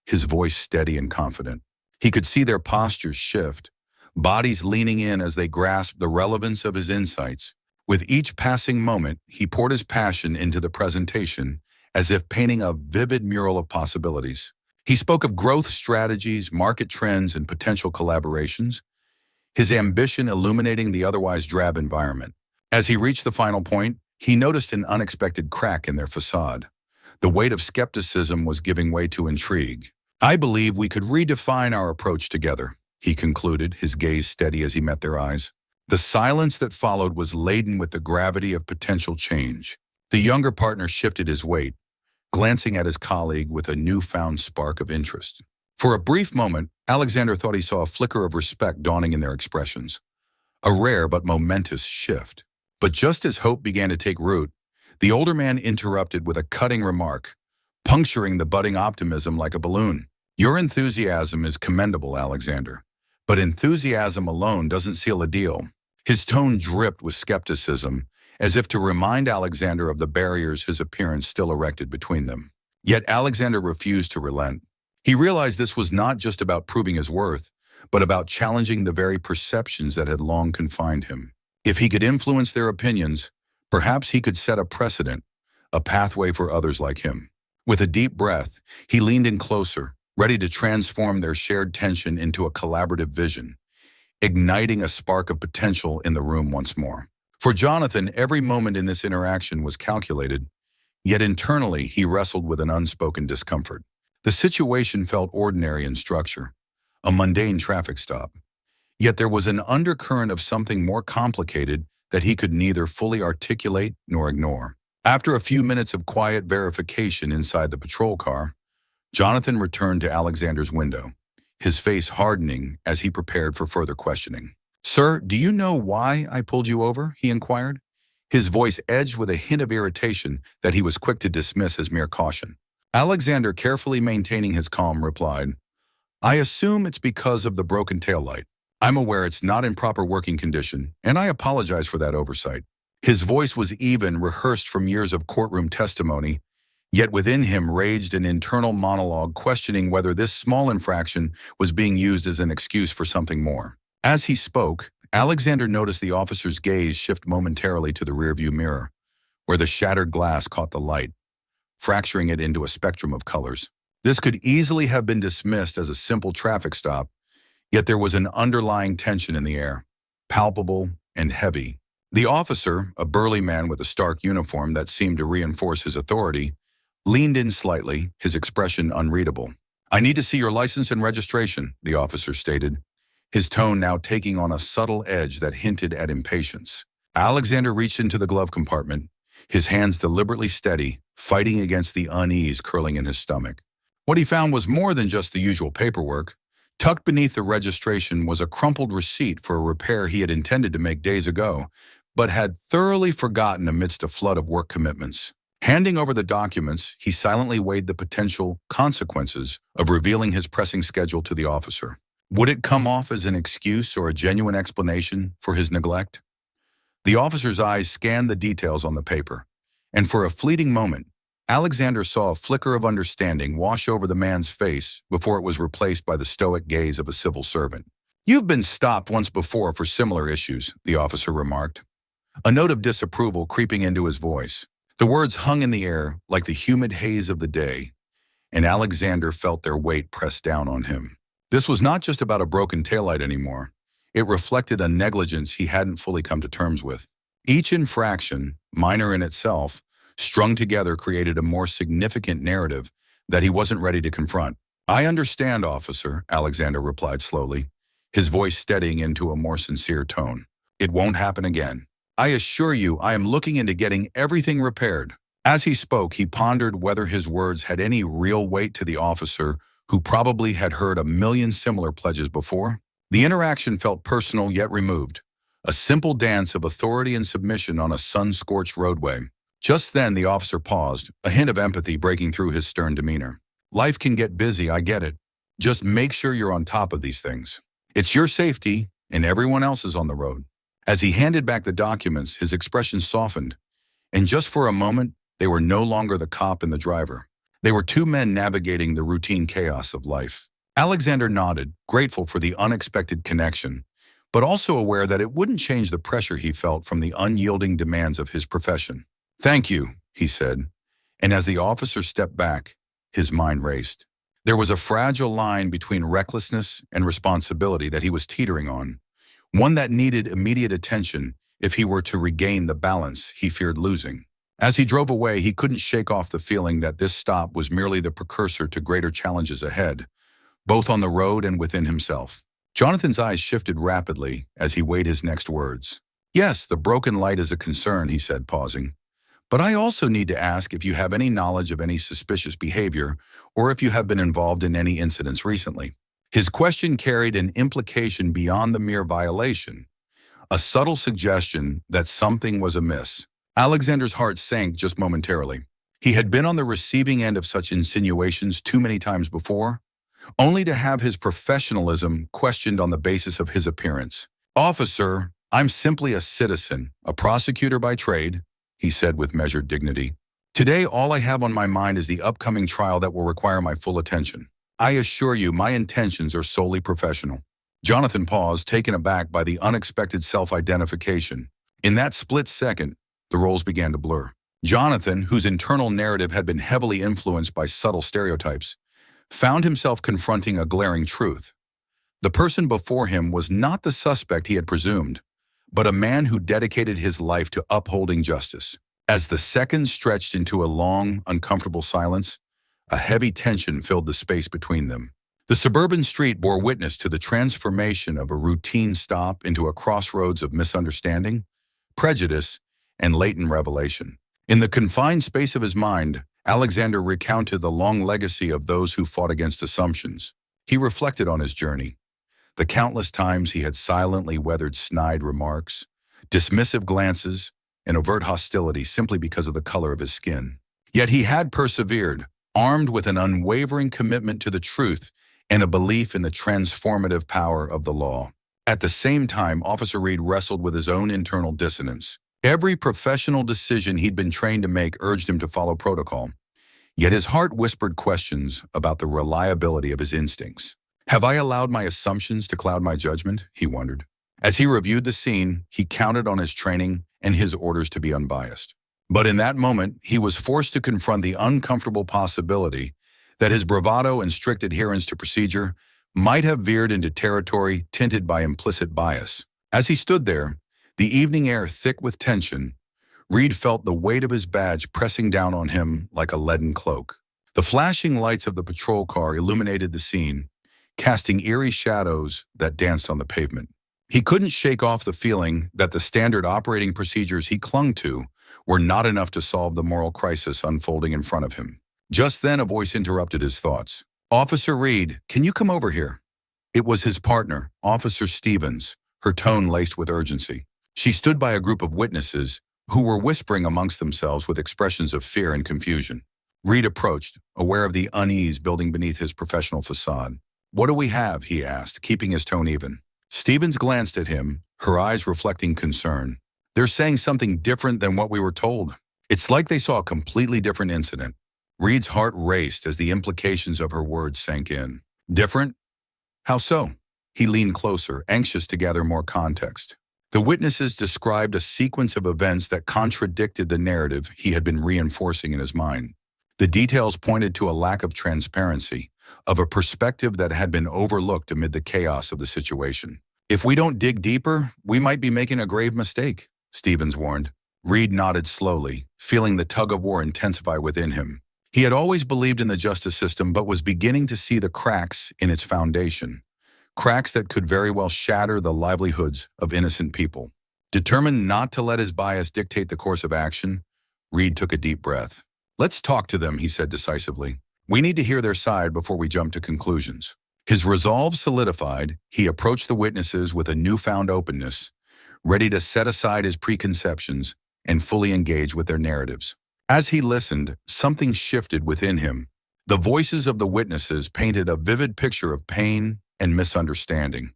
his voice steady and confident. He could see their postures shift, bodies leaning in as they grasped the relevance of his insights. With each passing moment, he poured his passion into the presentation, as if painting a vivid mural of possibilities. He spoke of growth strategies, market trends, and potential collaborations, his ambition illuminating the otherwise drab environment. As he reached the final point, he noticed an unexpected crack in their facade. The weight of skepticism was giving way to intrigue. "I believe we could redefine our approach together," he concluded, his gaze steady as he met their eyes. The silence that followed was laden with the gravity of potential change. The younger partner shifted his weight, glancing at his colleague with a newfound spark of interest. For a brief moment, Alexander thought he saw a flicker of respect dawning in their expressions, a rare but momentous shift. But just as hope began to take root, the older man interrupted with a cutting remark, puncturing the budding optimism like a balloon. "Your enthusiasm is commendable, Alexander, but enthusiasm alone doesn't seal a deal." His tone dripped with skepticism, as if to remind Alexander of the barriers his appearance still erected between them. Yet Alexander refused to relent. He realized this was not just about proving his worth, but about challenging the very perceptions that had long confined him. If he could influence their opinions, perhaps he could set a precedent, a pathway for others like him. With a deep breath, he leaned in closer, ready to transform their shared tension into a collaborative vision, igniting a spark of potential in the room once more. For Jonathan, every moment in this interaction was calculated, yet internally he wrestled with an unspoken discomfort. The situation felt ordinary in structure, a mundane traffic stop. Yet there was an undercurrent of something more complicated that he could neither fully articulate nor ignore. After a few minutes of quiet verification inside the patrol car, Jonathan returned to Alexander's window, his face hardening as he prepared for further questioning. "Sir, do you know why I pulled you over?" he inquired, his voice edged with a hint of irritation that he was quick to dismiss as mere caution. Alexander, carefully maintaining his calm, replied, "I assume it's because of the broken taillight. I'm aware it's not in proper working condition, and I apologize for that oversight." His voice was even, rehearsed from years of courtroom testimony, yet within him raged an internal monologue questioning whether this small infraction was being used as an excuse for something more. As he spoke, Alexander noticed the officer's gaze shift momentarily to the rearview mirror, where the shattered glass caught the light, fracturing it into a spectrum of colors. This could easily have been dismissed as a simple traffic stop, yet there was an underlying tension in the air, palpable and heavy. The officer, a burly man with a stark uniform that seemed to reinforce his authority, leaned in slightly, his expression unreadable. "I need to see your license and registration," the officer stated, his tone now taking on a subtle edge that hinted at impatience. Alexander reached into the glove compartment, his hands deliberately steady, fighting against the unease curling in his stomach. What he found was more than just the usual paperwork. Tucked beneath the registration was a crumpled receipt for a repair he had intended to make days ago, but had thoroughly forgotten amidst a flood of work commitments. Handing over the documents, he silently weighed the potential consequences of revealing his pressing schedule to the officer. Would it come off as an excuse or a genuine explanation for his neglect? The officer's eyes scanned the details on the paper, and for a fleeting moment, Alexander saw a flicker of understanding wash over the man's face before it was replaced by the stoic gaze of a civil servant. "You've been stopped once before for similar issues," the officer remarked, a note of disapproval creeping into his voice. The words hung in the air like the humid haze of the day, and Alexander felt their weight press down on him. This was not just about a broken taillight anymore. It reflected a negligence he hadn't fully come to terms with. Each infraction, minor in itself, strung together created a more significant narrative that he wasn't ready to confront. "I understand, officer," Alexander replied slowly, his voice steadying into a more sincere tone. "It won't happen again. I assure you I am looking into getting everything repaired." As he spoke, he pondered whether his words had any real weight to the officer who probably had heard a million similar pledges before. The interaction felt personal yet removed, a simple dance of authority and submission on a sun-scorched roadway. Just then, the officer paused, a hint of empathy breaking through his stern demeanor. "Life can get busy, I get it. Just make sure you're on top of these things. It's your safety, and everyone else is on the road." As he handed back the documents, his expression softened, and just for a moment, they were no longer the cop and the driver. They were two men navigating the routine chaos of life. Alexander nodded, grateful for the unexpected connection, but also aware that it wouldn't change the pressure he felt from the unyielding demands of his profession. "Thank you," he said, and as the officer stepped back, his mind raced. There was a fragile line between recklessness and responsibility that he was teetering on, one that needed immediate attention if he were to regain the balance he feared losing. As he drove away, he couldn't shake off the feeling that this stop was merely the precursor to greater challenges ahead, both on the road and within himself. Jonathan's eyes shifted rapidly as he weighed his next words. "Yes, the broken light is a concern," he said, pausing. "But I also need to ask if you have any knowledge of any suspicious behavior or if you have been involved in any incidents recently." His question carried an implication beyond the mere violation, a subtle suggestion that something was amiss. Alexander's heart sank just momentarily. He had been on the receiving end of such insinuations too many times before, only to have his professionalism questioned on the basis of his appearance. "Officer, I'm simply a citizen, a prosecutor by trade," he said with measured dignity. "Today, all I have on my mind is the upcoming trial that will require my full attention. I assure you my intentions are solely professional." Jonathan paused, taken aback by the unexpected self-identification. In that split second, the roles began to blur. Jonathan, whose internal narrative had been heavily influenced by subtle stereotypes, found himself confronting a glaring truth. The person before him was not the suspect he had presumed, but a man who dedicated his life to upholding justice. As the seconds stretched into a long, uncomfortable silence, a heavy tension filled the space between them. The suburban street bore witness to the transformation of a routine stop into a crossroads of misunderstanding, prejudice, and latent revelation. In the confined space of his mind, Alexander recounted the long legacy of those who fought against assumptions. He reflected on his journey, the countless times he had silently weathered snide remarks, dismissive glances, and overt hostility simply because of the color of his skin. Yet he had persevered, armed with an unwavering commitment to the truth and a belief in the transformative power of the law. At the same time, Officer Reed wrestled with his own internal dissonance. Every professional decision he'd been trained to make urged him to follow protocol, yet his heart whispered questions about the reliability of his instincts. "Have I allowed my assumptions to cloud my judgment?" he wondered. As he reviewed the scene, he counted on his training and his orders to be unbiased. But in that moment, he was forced to confront the uncomfortable possibility that his bravado and strict adherence to procedure might have veered into territory tinted by implicit bias. As he stood there, the evening air thick with tension, Reed felt the weight of his badge pressing down on him like a leaden cloak. The flashing lights of the patrol car illuminated the scene, casting eerie shadows that danced on the pavement. He couldn't shake off the feeling that the standard operating procedures he clung to were not enough to solve the moral crisis unfolding in front of him. Just then, a voice interrupted his thoughts. "Officer Reed, can you come over here?" It was his partner, Officer Stevens, her tone laced with urgency. She stood by a group of witnesses who were whispering amongst themselves with expressions of fear and confusion. Reed approached, aware of the unease building beneath his professional facade. "What do we have?" he asked, keeping his tone even. Stevens glanced at him, her eyes reflecting concern. "They're saying something different than what we were told. It's like they saw a completely different incident." Reed's heart raced as the implications of her words sank in. "Different? How so?" He leaned closer, anxious to gather more context. The witnesses described a sequence of events that contradicted the narrative he had been reinforcing in his mind. The details pointed to a lack of transparency, of a perspective that had been overlooked amid the chaos of the situation. If we don't dig deeper, we might be making a grave mistake, Stevens warned. Reed nodded slowly, feeling the tug-of-war intensify within him. He had always believed in the justice system but was beginning to see the cracks in its foundation. Cracks that could very well shatter the livelihoods of innocent people. Determined not to let his bias dictate the course of action, Reed took a deep breath. "Let's talk to them," he said decisively. "We need to hear their side before we jump to conclusions." His resolve solidified, he approached the witnesses with a newfound openness, ready to set aside his preconceptions and fully engage with their narratives. As he listened, something shifted within him. The voices of the witnesses painted a vivid picture of pain and misunderstanding,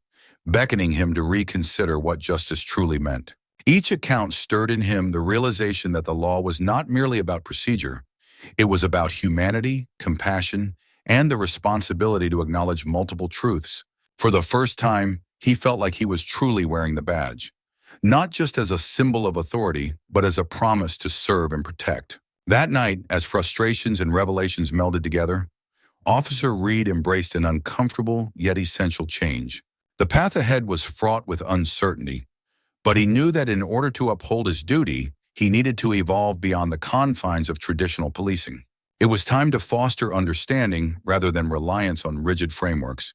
beckoning him to reconsider what justice truly meant. Each account stirred in him the realization that the law was not merely about procedure. It was about humanity, compassion, and the responsibility to acknowledge multiple truths. For the first time, he felt like he was truly wearing the badge, not just as a symbol of authority, but as a promise to serve and protect. That night, as frustrations and revelations melded together, Officer Reed embraced an uncomfortable yet essential change. The path ahead was fraught with uncertainty, but he knew that in order to uphold his duty, he needed to evolve beyond the confines of traditional policing. It was time to foster understanding rather than reliance on rigid frameworks,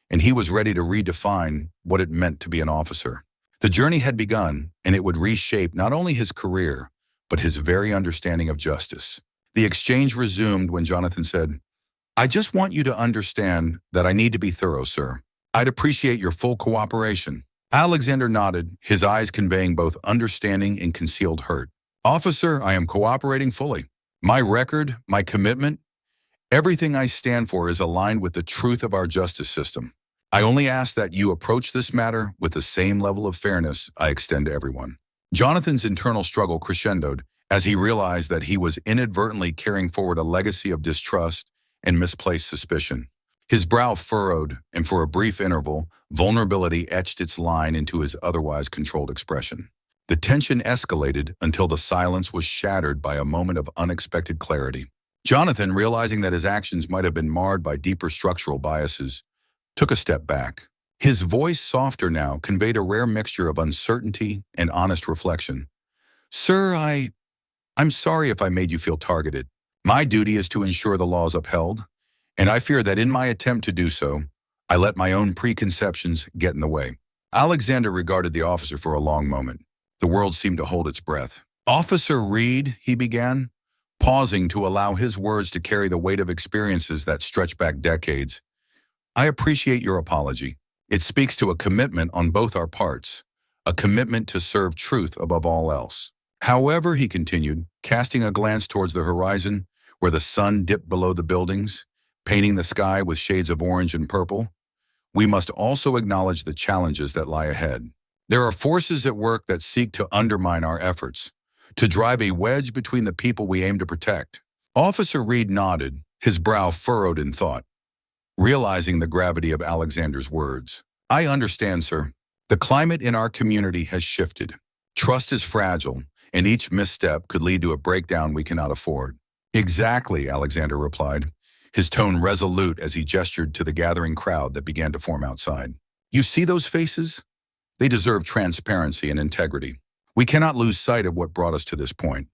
and he was ready to redefine what it meant to be an officer. The journey had begun, and it would reshape not only his career, but his very understanding of justice. The exchange resumed when Jonathan said, "I just want you to understand that I need to be thorough, sir. I'd appreciate your full cooperation." Alexander nodded, his eyes conveying both understanding and concealed hurt. "Officer, I am cooperating fully. My record, my commitment, everything I stand for is aligned with the truth of our justice system. I only ask that you approach this matter with the same level of fairness I extend to everyone." Jonathan's internal struggle crescendoed as he realized that he was inadvertently carrying forward a legacy of distrust and misplaced suspicion. His brow furrowed, and for a brief interval, vulnerability etched its line into his otherwise controlled expression. The tension escalated until the silence was shattered by a moment of unexpected clarity. Jonathan, realizing that his actions might have been marred by deeper structural biases, took a step back. His voice, softer now, conveyed a rare mixture of uncertainty and honest reflection. "Sir, I'm sorry if I made you feel targeted. My duty is to ensure the law is upheld, and I fear that in my attempt to do so, I let my own preconceptions get in the way." Alexander regarded the officer for a long moment. The world seemed to hold its breath. "Officer Reed," he began, pausing to allow his words to carry the weight of experiences that stretch back decades. "I appreciate your apology. It speaks to a commitment on both our parts, a commitment to serve truth above all else. However," he continued, casting a glance towards the horizon, where the sun dipped below the buildings, painting the sky with shades of orange and purple, "we must also acknowledge the challenges that lie ahead. There are forces at work that seek to undermine our efforts, to drive a wedge between the people we aim to protect." Officer Reed nodded, his brow furrowed in thought, realizing the gravity of Alexander's words. "I understand, sir. The climate in our community has shifted. Trust is fragile, and each misstep could lead to a breakdown we cannot afford." "Exactly," Alexander replied, his tone resolute as he gestured to the gathering crowd that began to form outside. "You see those faces? They deserve transparency and integrity. We cannot lose sight of what brought us to this point,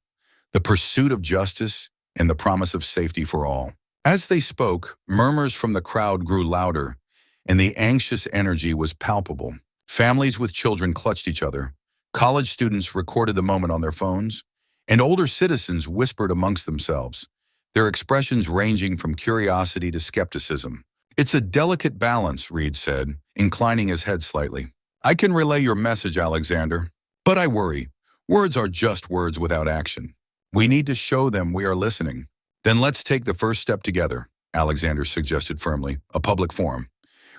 the pursuit of justice and the promise of safety for all." As they spoke, murmurs from the crowd grew louder, and the anxious energy was palpable. Families with children clutched each other, college students recorded the moment on their phones, and older citizens whispered amongst themselves, their expressions ranging from curiosity to skepticism. "It's a delicate balance," Reed said, inclining his head slightly. "I can relay your message, Alexander, but I worry. Words are just words without action. We need to show them we are listening." "Then let's take the first step together," Alexander suggested firmly, "a public forum,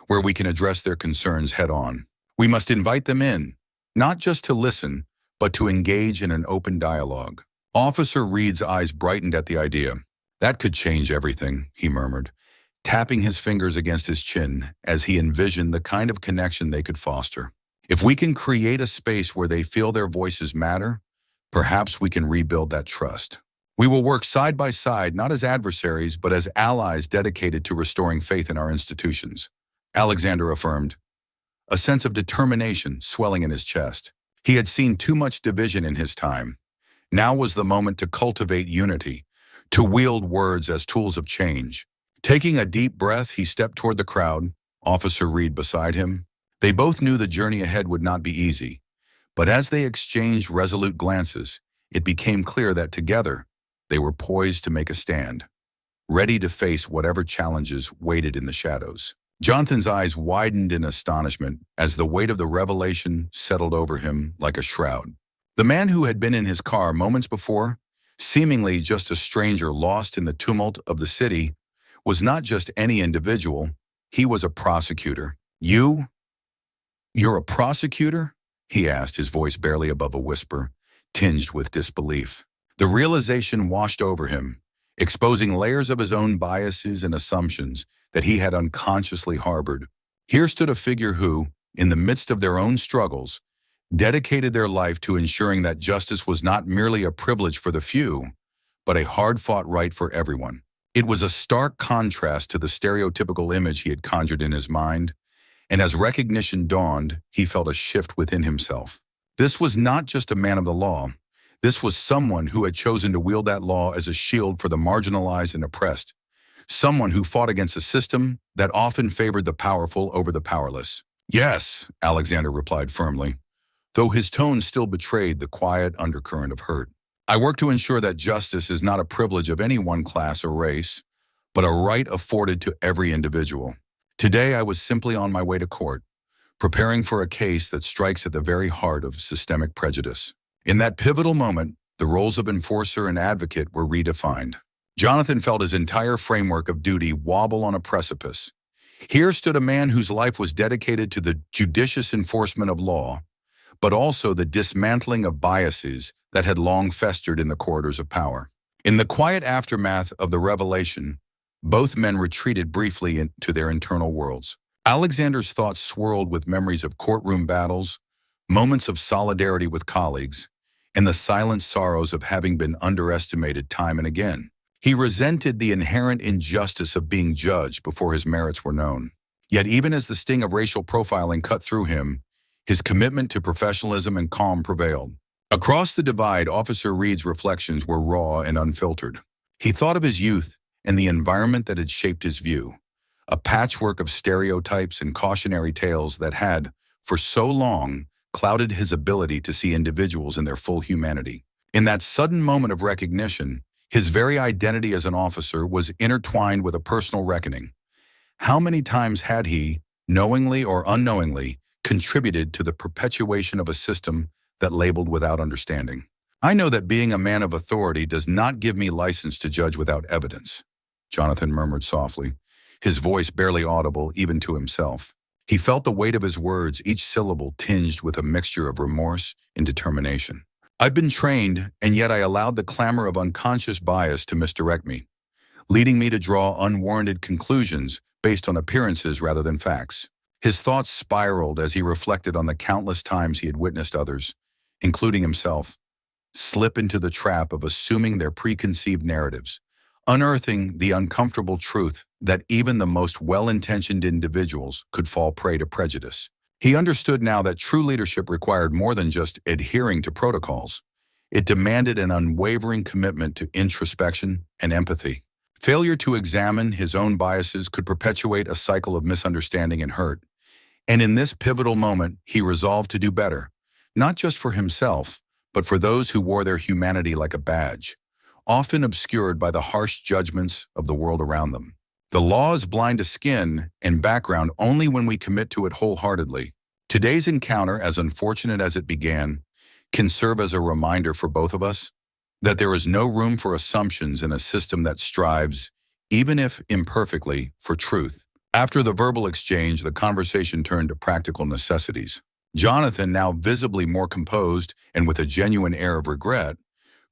where we can address their concerns head-on. We must invite them in, not just to listen, but to engage in an open dialogue." Officer Reed's eyes brightened at the idea. "That could change everything," he murmured, tapping his fingers against his chin as he envisioned the kind of connection they could foster. "If we can create a space where they feel their voices matter, perhaps we can rebuild that trust. We will work side by side, not as adversaries, but as allies dedicated to restoring faith in our institutions," Alexander affirmed. a sense of determination swelling in his chest. He had seen too much division in his time. Now was the moment to cultivate unity, to wield words as tools of change. Taking a deep breath, he stepped toward the crowd, Officer Reed beside him. They both knew the journey ahead would not be easy, but as they exchanged resolute glances, it became clear that together, they were poised to make a stand, ready to face whatever challenges waited in the shadows. Jonathan's eyes widened in astonishment as the weight of the revelation settled over him like a shroud. The man who had been in his car moments before, seemingly just a stranger lost in the tumult of the city, was not just any individual, he was a prosecutor. You're a prosecutor? He asked, his voice barely above a whisper, tinged with disbelief. The realization washed over him, exposing layers of his own biases and assumptions that he had unconsciously harbored. Here stood a figure who, in the midst of their own struggles, dedicated their life to ensuring that justice was not merely a privilege for the few, but a hard-fought right for everyone. It was a stark contrast to the stereotypical image he had conjured in his mind, and as recognition dawned, he felt a shift within himself. This was not just a man of the law. This was someone who had chosen to wield that law as a shield for the marginalized and oppressed, someone who fought against a system that often favored the powerful over the powerless. Yes, Alexander replied firmly, though his tone still betrayed the quiet undercurrent of hurt. I work to ensure that justice is not a privilege of any one class or race, but a right afforded to every individual. Today I was simply on my way to court, preparing for a case that strikes at the very heart of systemic prejudice. In that pivotal moment, the roles of enforcer and advocate were redefined. Jonathan felt his entire framework of duty wobble on a precipice. Here stood a man whose life was dedicated to the judicious enforcement of law, but also the dismantling of biases that had long festered in the corridors of power. In the quiet aftermath of the revelation, both men retreated briefly into their internal worlds. Alexander's thoughts swirled with memories of courtroom battles, moments of solidarity with colleagues, and the silent sorrows of having been underestimated time and again. He resented the inherent injustice of being judged before his merits were known. Yet even as the sting of racial profiling cut through him, his commitment to professionalism and calm prevailed. Across the divide, Officer Reed's reflections were raw and unfiltered. He thought of his youth and the environment that had shaped his view, a patchwork of stereotypes and cautionary tales that had, for so long, clouded his ability to see individuals in their full humanity. In that sudden moment of recognition, his very identity as an officer was intertwined with a personal reckoning. How many times had he, knowingly or unknowingly, contributed to the perpetuation of a system that labeled without understanding? I know that being a man of authority does not give me license to judge without evidence, Jonathan murmured softly, his voice barely audible even to himself. He felt the weight of his words, each syllable tinged with a mixture of remorse and determination. I've been trained, and yet I allowed the clamor of unconscious bias to misdirect me, leading me to draw unwarranted conclusions based on appearances rather than facts. His thoughts spiraled as he reflected on the countless times he had witnessed others, including himself, slip into the trap of assuming their preconceived narratives, unearthing the uncomfortable truth that even the most well-intentioned individuals could fall prey to prejudice. He understood now that true leadership required more than just adhering to protocols. It demanded an unwavering commitment to introspection and empathy. Failure to examine his own biases could perpetuate a cycle of misunderstanding and hurt. And in this pivotal moment, he resolved to do better, not just for himself, but for those who wore their humanity like a badge, often obscured by the harsh judgments of the world around them. The law is blind to skin and background only when we commit to it wholeheartedly. Today's encounter, as unfortunate as it began, can serve as a reminder for both of us that there is no room for assumptions in a system that strives, even if imperfectly, for truth. After the verbal exchange, the conversation turned to practical necessities. Jonathan, now visibly more composed and with a genuine air of regret,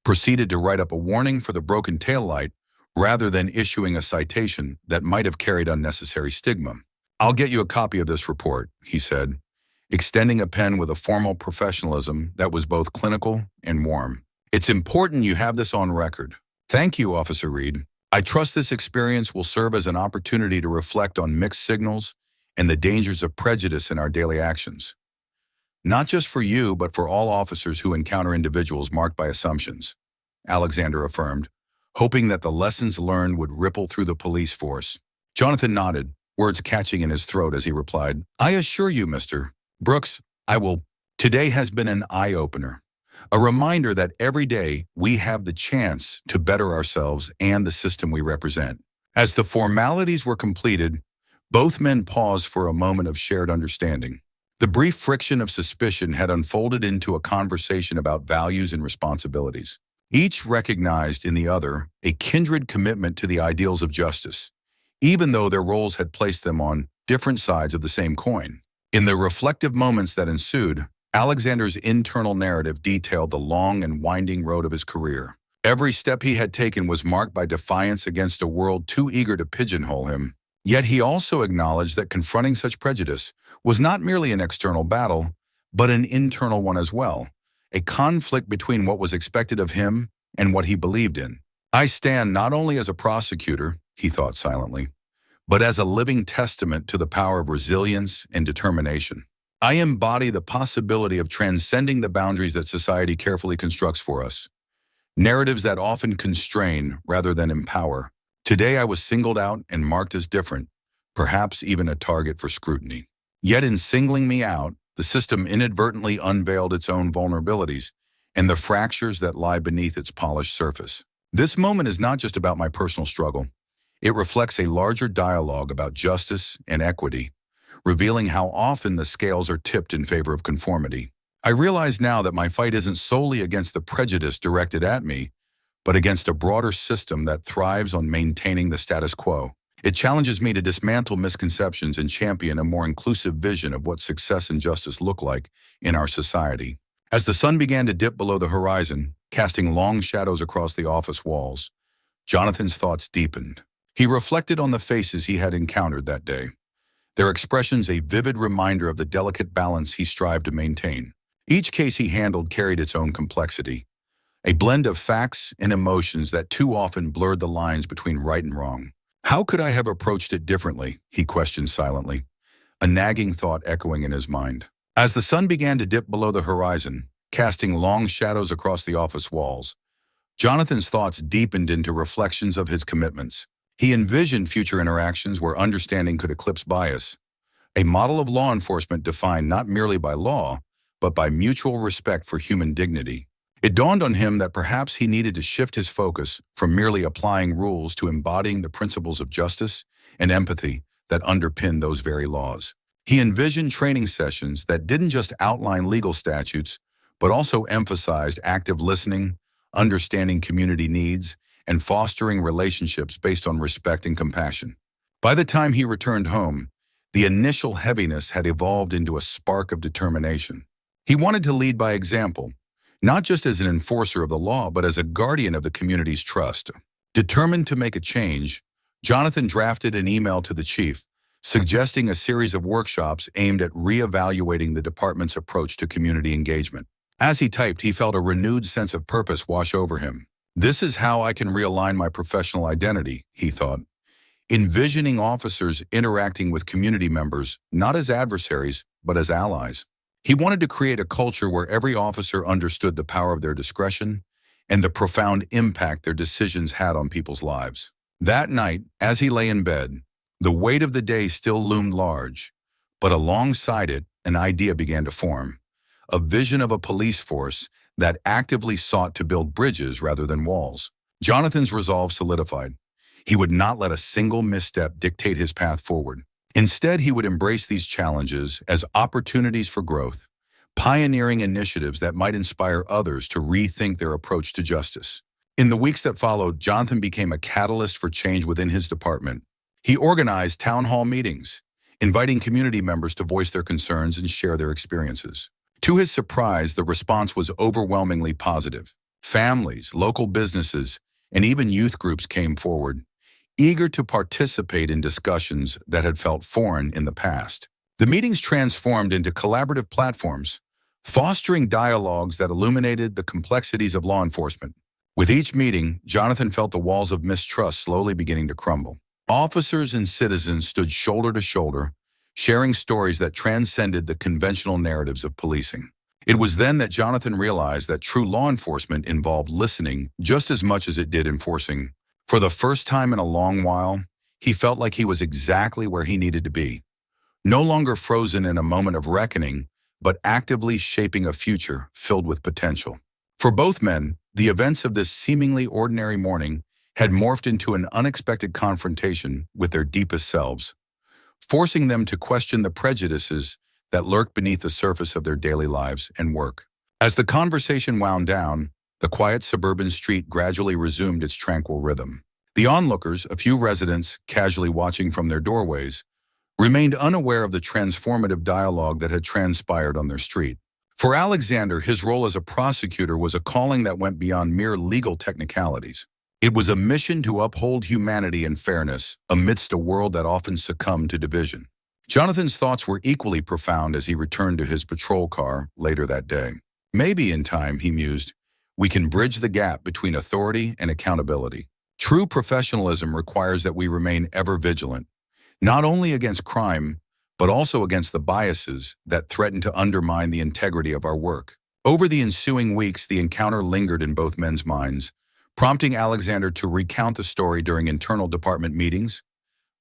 proceeded to write up a warning for the broken taillight rather than issuing a citation that might have carried unnecessary stigma. I'll get you a copy of this report, he said, extending a pen with a formal professionalism that was both clinical and warm. It's important you have this on record. Thank you, Officer Reed. I trust this experience will serve as an opportunity to reflect on mixed signals and the dangers of prejudice in our daily actions. Not just for you, but for all officers who encounter individuals marked by assumptions, Alexander affirmed, hoping that the lessons learned would ripple through the police force. Jonathan nodded, words catching in his throat as he replied, "I assure you, Mr. Brooks, I will. Today has been an eye-opener, a reminder that every day we have the chance to better ourselves and the system we represent." As the formalities were completed, both men paused for a moment of shared understanding. The brief friction of suspicion had unfolded into a conversation about values and responsibilities. Each recognized in the other a kindred commitment to the ideals of justice, even though their roles had placed them on different sides of the same coin. In the reflective moments that ensued, Alexander's internal narrative detailed the long and winding road of his career. Every step he had taken was marked by defiance against a world too eager to pigeonhole him. Yet he also acknowledged that confronting such prejudice was not merely an external battle, but an internal one as well, a conflict between what was expected of him and what he believed in. "I stand not only as a prosecutor," he thought silently, "but as a living testament to the power of resilience and determination. I embody the possibility of transcending the boundaries that society carefully constructs for us, narratives that often constrain rather than empower. Today I was singled out and marked as different, perhaps even a target for scrutiny. Yet in singling me out, the system inadvertently unveiled its own vulnerabilities and the fractures that lie beneath its polished surface. This moment is not just about my personal struggle. It reflects a larger dialogue about justice and equity, revealing how often the scales are tipped in favor of conformity. I realize now that my fight isn't solely against the prejudice directed at me, but against a broader system that thrives on maintaining the status quo. It challenges me to dismantle misconceptions and champion a more inclusive vision of what success and justice look like in our society." As the sun began to dip below the horizon, casting long shadows across the office walls, Jonathan's thoughts deepened. He reflected on the faces he had encountered that day, their expressions a vivid reminder of the delicate balance he strived to maintain. Each case he handled carried its own complexity, a blend of facts and emotions that too often blurred the lines between right and wrong. How could I have approached it differently? He questioned silently, a nagging thought echoing in his mind. As the sun began to dip below the horizon, casting long shadows across the office walls, Jonathan's thoughts deepened into reflections of his commitments. He envisioned future interactions where understanding could eclipse bias, a model of law enforcement defined not merely by law, but by mutual respect for human dignity. It dawned on him that perhaps he needed to shift his focus from merely applying rules to embodying the principles of justice and empathy that underpin those very laws. He envisioned training sessions that didn't just outline legal statutes, but also emphasized active listening, understanding community needs, and fostering relationships based on respect and compassion. By the time he returned home, the initial heaviness had evolved into a spark of determination. He wanted to lead by example, not just as an enforcer of the law, but as a guardian of the community's trust. Determined to make a change, Jonathan drafted an email to the chief, suggesting a series of workshops aimed at reevaluating the department's approach to community engagement. As he typed, he felt a renewed sense of purpose wash over him. "This is how I can realign my professional identity," he thought, envisioning officers interacting with community members not as adversaries, but as allies. He wanted to create a culture where every officer understood the power of their discretion and the profound impact their decisions had on people's lives. That night, as he lay in bed, the weight of the day still loomed large, but alongside it, an idea began to form, a vision of a police force that actively sought to build bridges rather than walls. Jonathan's resolve solidified. He would not let a single misstep dictate his path forward. Instead, he would embrace these challenges as opportunities for growth, pioneering initiatives that might inspire others to rethink their approach to justice. In the weeks that followed, Jonathan became a catalyst for change within his department. He organized town hall meetings, inviting community members to voice their concerns and share their experiences. To his surprise, the response was overwhelmingly positive. Families, local businesses, and even youth groups came forward, eager to participate in discussions that had felt foreign in the past. The meetings transformed into collaborative platforms, fostering dialogues that illuminated the complexities of law enforcement. With each meeting, Jonathan felt the walls of mistrust slowly beginning to crumble. Officers and citizens stood shoulder to shoulder, sharing stories that transcended the conventional narratives of policing. It was then that Jonathan realized that true law enforcement involved listening just as much as it did enforcing. For the first time in a long while, he felt like he was exactly where he needed to be, no longer frozen in a moment of reckoning, but actively shaping a future filled with potential. For both men, the events of this seemingly ordinary morning had morphed into an unexpected confrontation with their deepest selves, forcing them to question the prejudices that lurked beneath the surface of their daily lives and work. As the conversation wound down, the quiet suburban street gradually resumed its tranquil rhythm. The onlookers, a few residents casually watching from their doorways, remained unaware of the transformative dialogue that had transpired on their street. For Alexander, his role as a prosecutor was a calling that went beyond mere legal technicalities. It was a mission to uphold humanity and fairness amidst a world that often succumbed to division. Jonathan's thoughts were equally profound as he returned to his patrol car later that day. Maybe in time, he mused, we can bridge the gap between authority and accountability. True professionalism requires that we remain ever vigilant, not only against crime, but also against the biases that threaten to undermine the integrity of our work. Over the ensuing weeks, the encounter lingered in both men's minds, prompting Alexander to recount the story during internal department meetings,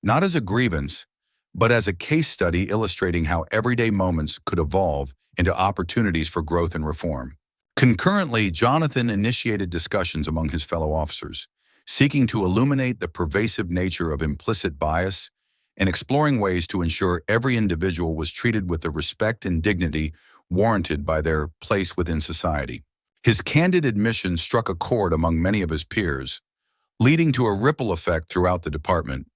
not as a grievance, but as a case study illustrating how everyday moments could evolve into opportunities for growth and reform. Concurrently, Jonathan initiated discussions among his fellow officers, seeking to illuminate the pervasive nature of implicit bias and exploring ways to ensure every individual was treated with the respect and dignity warranted by their place within society. His candid admission struck a chord among many of his peers, leading to a ripple effect throughout the department,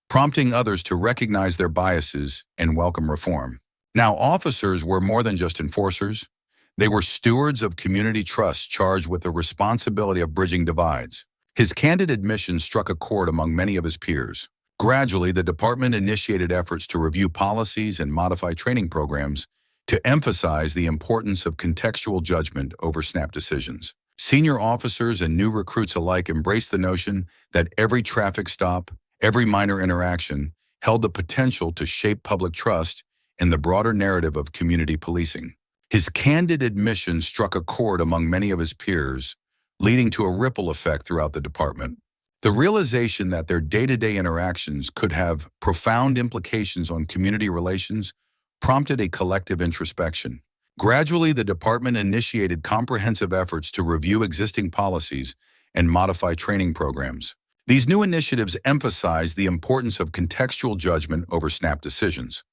prompting others to recognize their biases and welcome reform. Now, officers were more than just enforcers. They were stewards of community trust charged with the responsibility of bridging divides. His candid admission struck a chord among many of his peers. Gradually, the department initiated efforts to review policies and modify training programs to emphasize the importance of contextual judgment over snap decisions. Senior officers and new recruits alike embraced the notion that every traffic stop, every minor interaction, held the potential to shape public trust in the broader narrative of community policing. His candid admission struck a chord among many of his peers, leading to a ripple effect throughout the department. The realization that their day-to-day interactions could have profound implications on community relations prompted a collective introspection. Gradually, the department initiated comprehensive efforts to review existing policies and modify training programs. These new initiatives emphasized the importance of contextual judgment over snap decisions,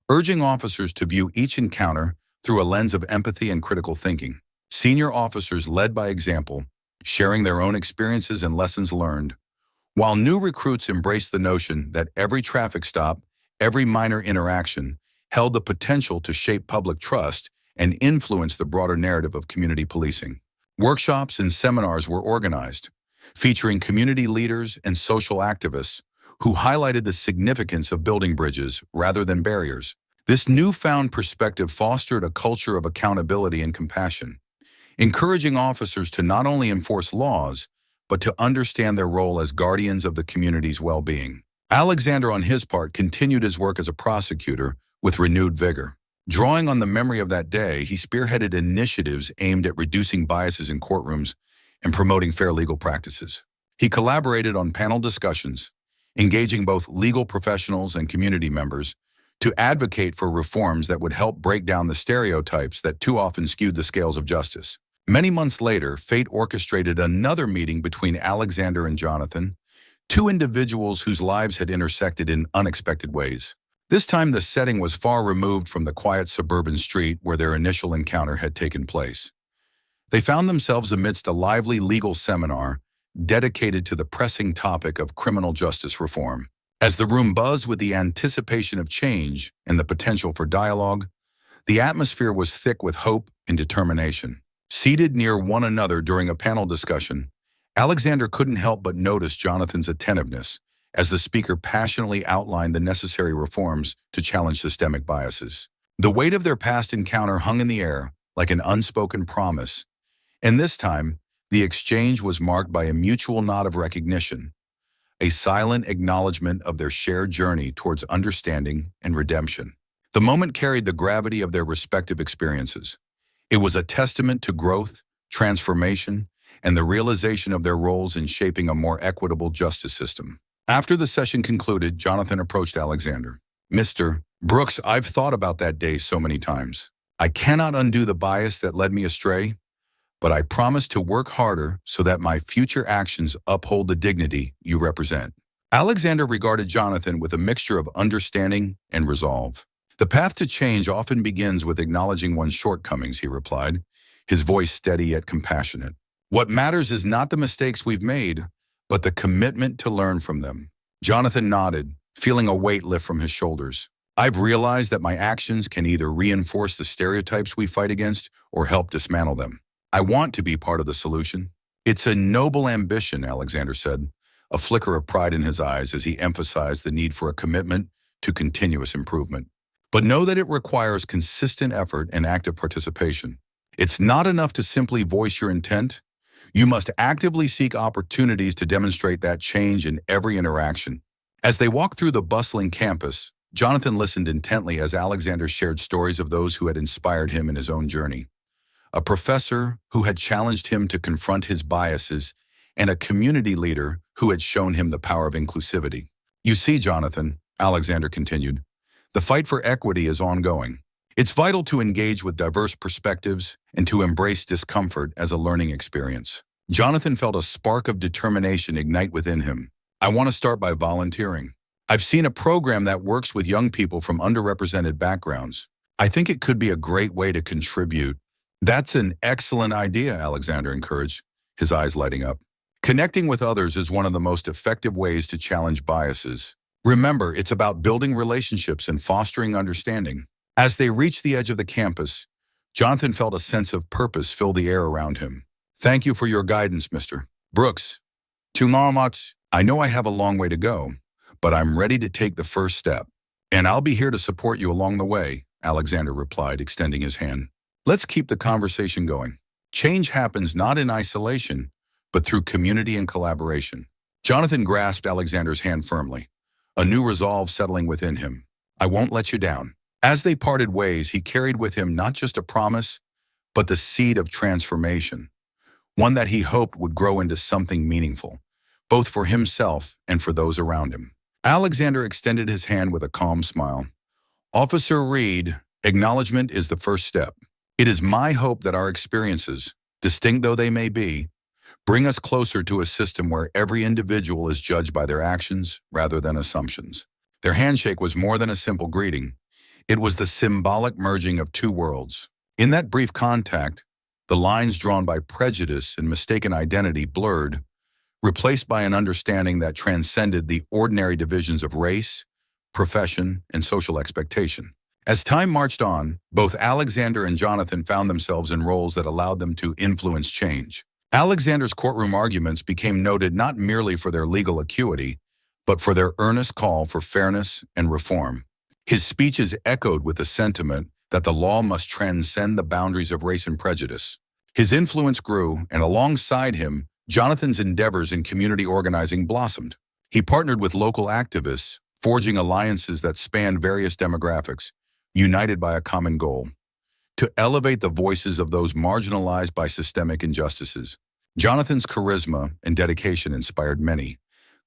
urging officers to view each encounter through a lens of empathy and critical thinking. Senior officers led by example, sharing their own experiences and lessons learned, while new recruits embraced the notion that every traffic stop, every minor interaction, held the potential to shape public trust and influence the broader narrative of community policing. Workshops and seminars were organized, featuring community leaders and social activists who highlighted the significance of building bridges rather than barriers. This newfound perspective fostered a culture of accountability and compassion, encouraging officers to not only enforce laws, but to understand their role as guardians of the community's well-being. Alexander, on his part, continued his work as a prosecutor with renewed vigor. Drawing on the memory of that day, he spearheaded initiatives aimed at reducing biases in courtrooms and promoting fair legal practices. He collaborated on panel discussions, engaging both legal professionals and community members to advocate for reforms that would help break down the stereotypes that too often skewed the scales of justice. Many months later, fate orchestrated another meeting between Alexander and Jonathan, two individuals whose lives had intersected in unexpected ways. This time, the setting was far removed from the quiet suburban street where their initial encounter had taken place. They found themselves amidst a lively legal seminar dedicated to the pressing topic of criminal justice reform. As the room buzzed with the anticipation of change and the potential for dialogue, the atmosphere was thick with hope and determination. Seated near one another during a panel discussion, Alexander couldn't help but notice Jonathan's attentiveness as the speaker passionately outlined the necessary reforms to challenge systemic biases. The weight of their past encounter hung in the air like an unspoken promise, and this time, the exchange was marked by a mutual nod of recognition, a silent acknowledgement of their shared journey towards understanding and redemption. The moment carried the gravity of their respective experiences. It was a testament to growth, transformation, and the realization of their roles in shaping a more equitable justice system. After the session concluded, Jonathan approached Alexander. "Mr. Brooks, I've thought about that day so many times. I cannot undo the bias that led me astray, but I promise to work harder so that my future actions uphold the dignity you represent." Alexander regarded Jonathan with a mixture of understanding and resolve. "The path to change often begins with acknowledging one's shortcomings," he replied, his voice steady yet compassionate. "What matters is not the mistakes we've made, but the commitment to learn from them." Jonathan nodded, feeling a weight lift from his shoulders. "I've realized that my actions can either reinforce the stereotypes we fight against or help dismantle them. I want to be part of the solution." "It's a noble ambition," Alexander said, a flicker of pride in his eyes as he emphasized the need for a commitment to continuous improvement. "But know that it requires consistent effort and active participation. It's not enough to simply voice your intent. You must actively seek opportunities to demonstrate that change in every interaction." As they walked through the bustling campus, Jonathan listened intently as Alexander shared stories of those who had inspired him in his own journey. A professor who had challenged him to confront his biases, and a community leader who had shown him the power of inclusivity. "You see, Jonathan," Alexander continued, "the fight for equity is ongoing. It's vital to engage with diverse perspectives and to embrace discomfort as a learning experience." Jonathan felt a spark of determination ignite within him. "I want to start by volunteering. I've seen a program that works with young people from underrepresented backgrounds. I think it could be a great way to contribute." "That's an excellent idea," Alexander encouraged, his eyes lighting up. "Connecting with others is one of the most effective ways to challenge biases. Remember, it's about building relationships and fostering understanding." As they reached the edge of the campus, Jonathan felt a sense of purpose fill the air around him. "Thank you for your guidance, Mr. Brooks. Tomorrow much, I know I have a long way to go, but I'm ready to take the first step. And I'll be here to support you along the way," Alexander replied, extending his hand. "Let's keep the conversation going. Change happens not in isolation, but through community and collaboration." Jonathan grasped Alexander's hand firmly, a new resolve settling within him. "I won't let you down." As they parted ways, he carried with him not just a promise, but the seed of transformation, one that he hoped would grow into something meaningful, both for himself and for those around him. Alexander extended his hand with a calm smile. "Officer Reed, acknowledgement is the first step. It is my hope that our experiences, distinct though they may be, bring us closer to a system where every individual is judged by their actions rather than assumptions." Their handshake was more than a simple greeting. It was the symbolic merging of two worlds. In that brief contact, the lines drawn by prejudice and mistaken identity blurred, replaced by an understanding that transcended the ordinary divisions of race, profession, and social expectation. As time marched on, both Alexander and Jonathan found themselves in roles that allowed them to influence change. Alexander's courtroom arguments became noted not merely for their legal acuity, but for their earnest call for fairness and reform. His speeches echoed with the sentiment that the law must transcend the boundaries of race and prejudice. His influence grew, and alongside him, Jonathan's endeavors in community organizing blossomed. He partnered with local activists, forging alliances that spanned various demographics, united by a common goal: to elevate the voices of those marginalized by systemic injustices. Jonathan's charisma and dedication inspired many,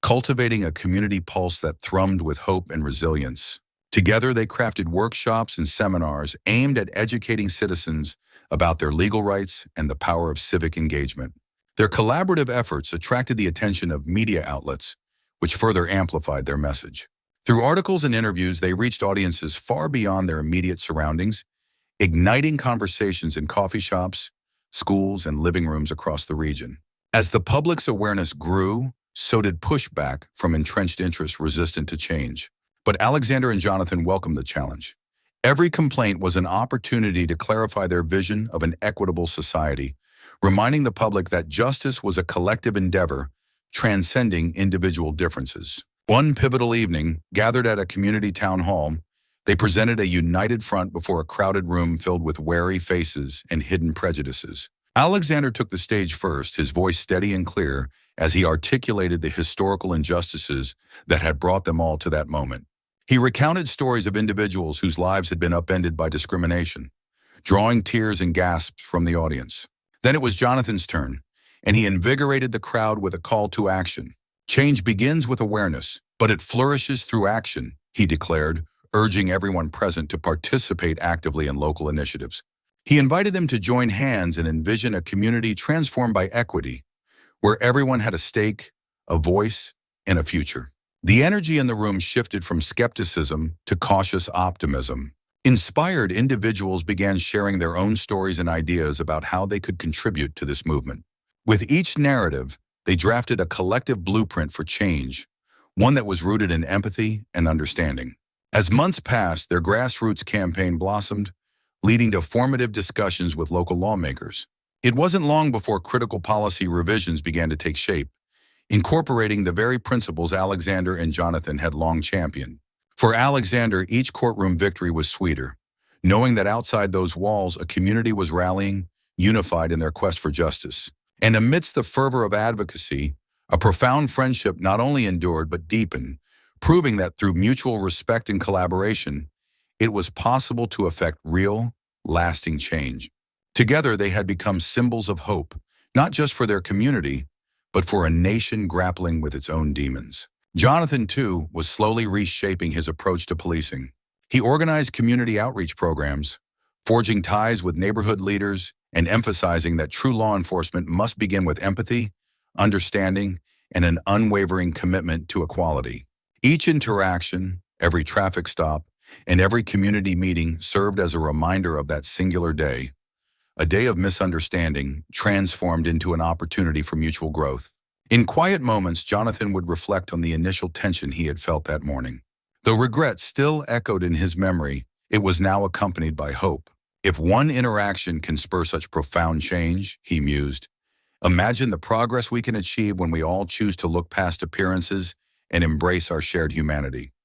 cultivating a community pulse that thrummed with hope and resilience. Together, they crafted workshops and seminars aimed at educating citizens about their legal rights and the power of civic engagement. Their collaborative efforts attracted the attention of media outlets, which further amplified their message. Through articles and interviews, they reached audiences far beyond their immediate surroundings, igniting conversations in coffee shops, schools, and living rooms across the region. As the public's awareness grew, so did pushback from entrenched interests resistant to change. But Alexander and Jonathan welcomed the challenge. Every complaint was an opportunity to clarify their vision of an equitable society, reminding the public that justice was a collective endeavor, transcending individual differences. One pivotal evening, gathered at a community town hall, they presented a united front before a crowded room filled with wary faces and hidden prejudices. Alexander took the stage first, his voice steady and clear, as he articulated the historical injustices that had brought them all to that moment. He recounted stories of individuals whose lives had been upended by discrimination, drawing tears and gasps from the audience. Then it was Jonathan's turn, and he invigorated the crowd with a call to action. Change begins with awareness, but it flourishes through action, he declared, urging everyone present to participate actively in local initiatives. He invited them to join hands and envision a community transformed by equity, where everyone had a stake, a voice, and a future. The energy in the room shifted from skepticism to cautious optimism. Inspired individuals began sharing their own stories and ideas about how they could contribute to this movement. With each narrative, they drafted a collective blueprint for change, one that was rooted in empathy and understanding. As months passed, their grassroots campaign blossomed, leading to formative discussions with local lawmakers. It wasn't long before critical policy revisions began to take shape, incorporating the very principles Alexander and Jonathan had long championed. For Alexander, each courtroom victory was sweeter, knowing that outside those walls a community was rallying, unified in their quest for justice. And amidst the fervor of advocacy, a profound friendship not only endured but deepened, proving that through mutual respect and collaboration, it was possible to effect real, lasting change. Together, they had become symbols of hope, not just for their community, but for a nation grappling with its own demons. Jonathan, too, was slowly reshaping his approach to policing. He organized community outreach programs, forging ties with neighborhood leaders and emphasizing that true law enforcement must begin with empathy, understanding, and an unwavering commitment to equality. Each interaction, every traffic stop, and every community meeting served as a reminder of that singular day, a day of misunderstanding transformed into an opportunity for mutual growth. In quiet moments, Jonathan would reflect on the initial tension he had felt that morning. Though regret still echoed in his memory, it was now accompanied by hope. If one interaction can spur such profound change, he mused, imagine the progress we can achieve when we all choose to look past appearances and embrace our shared humanity.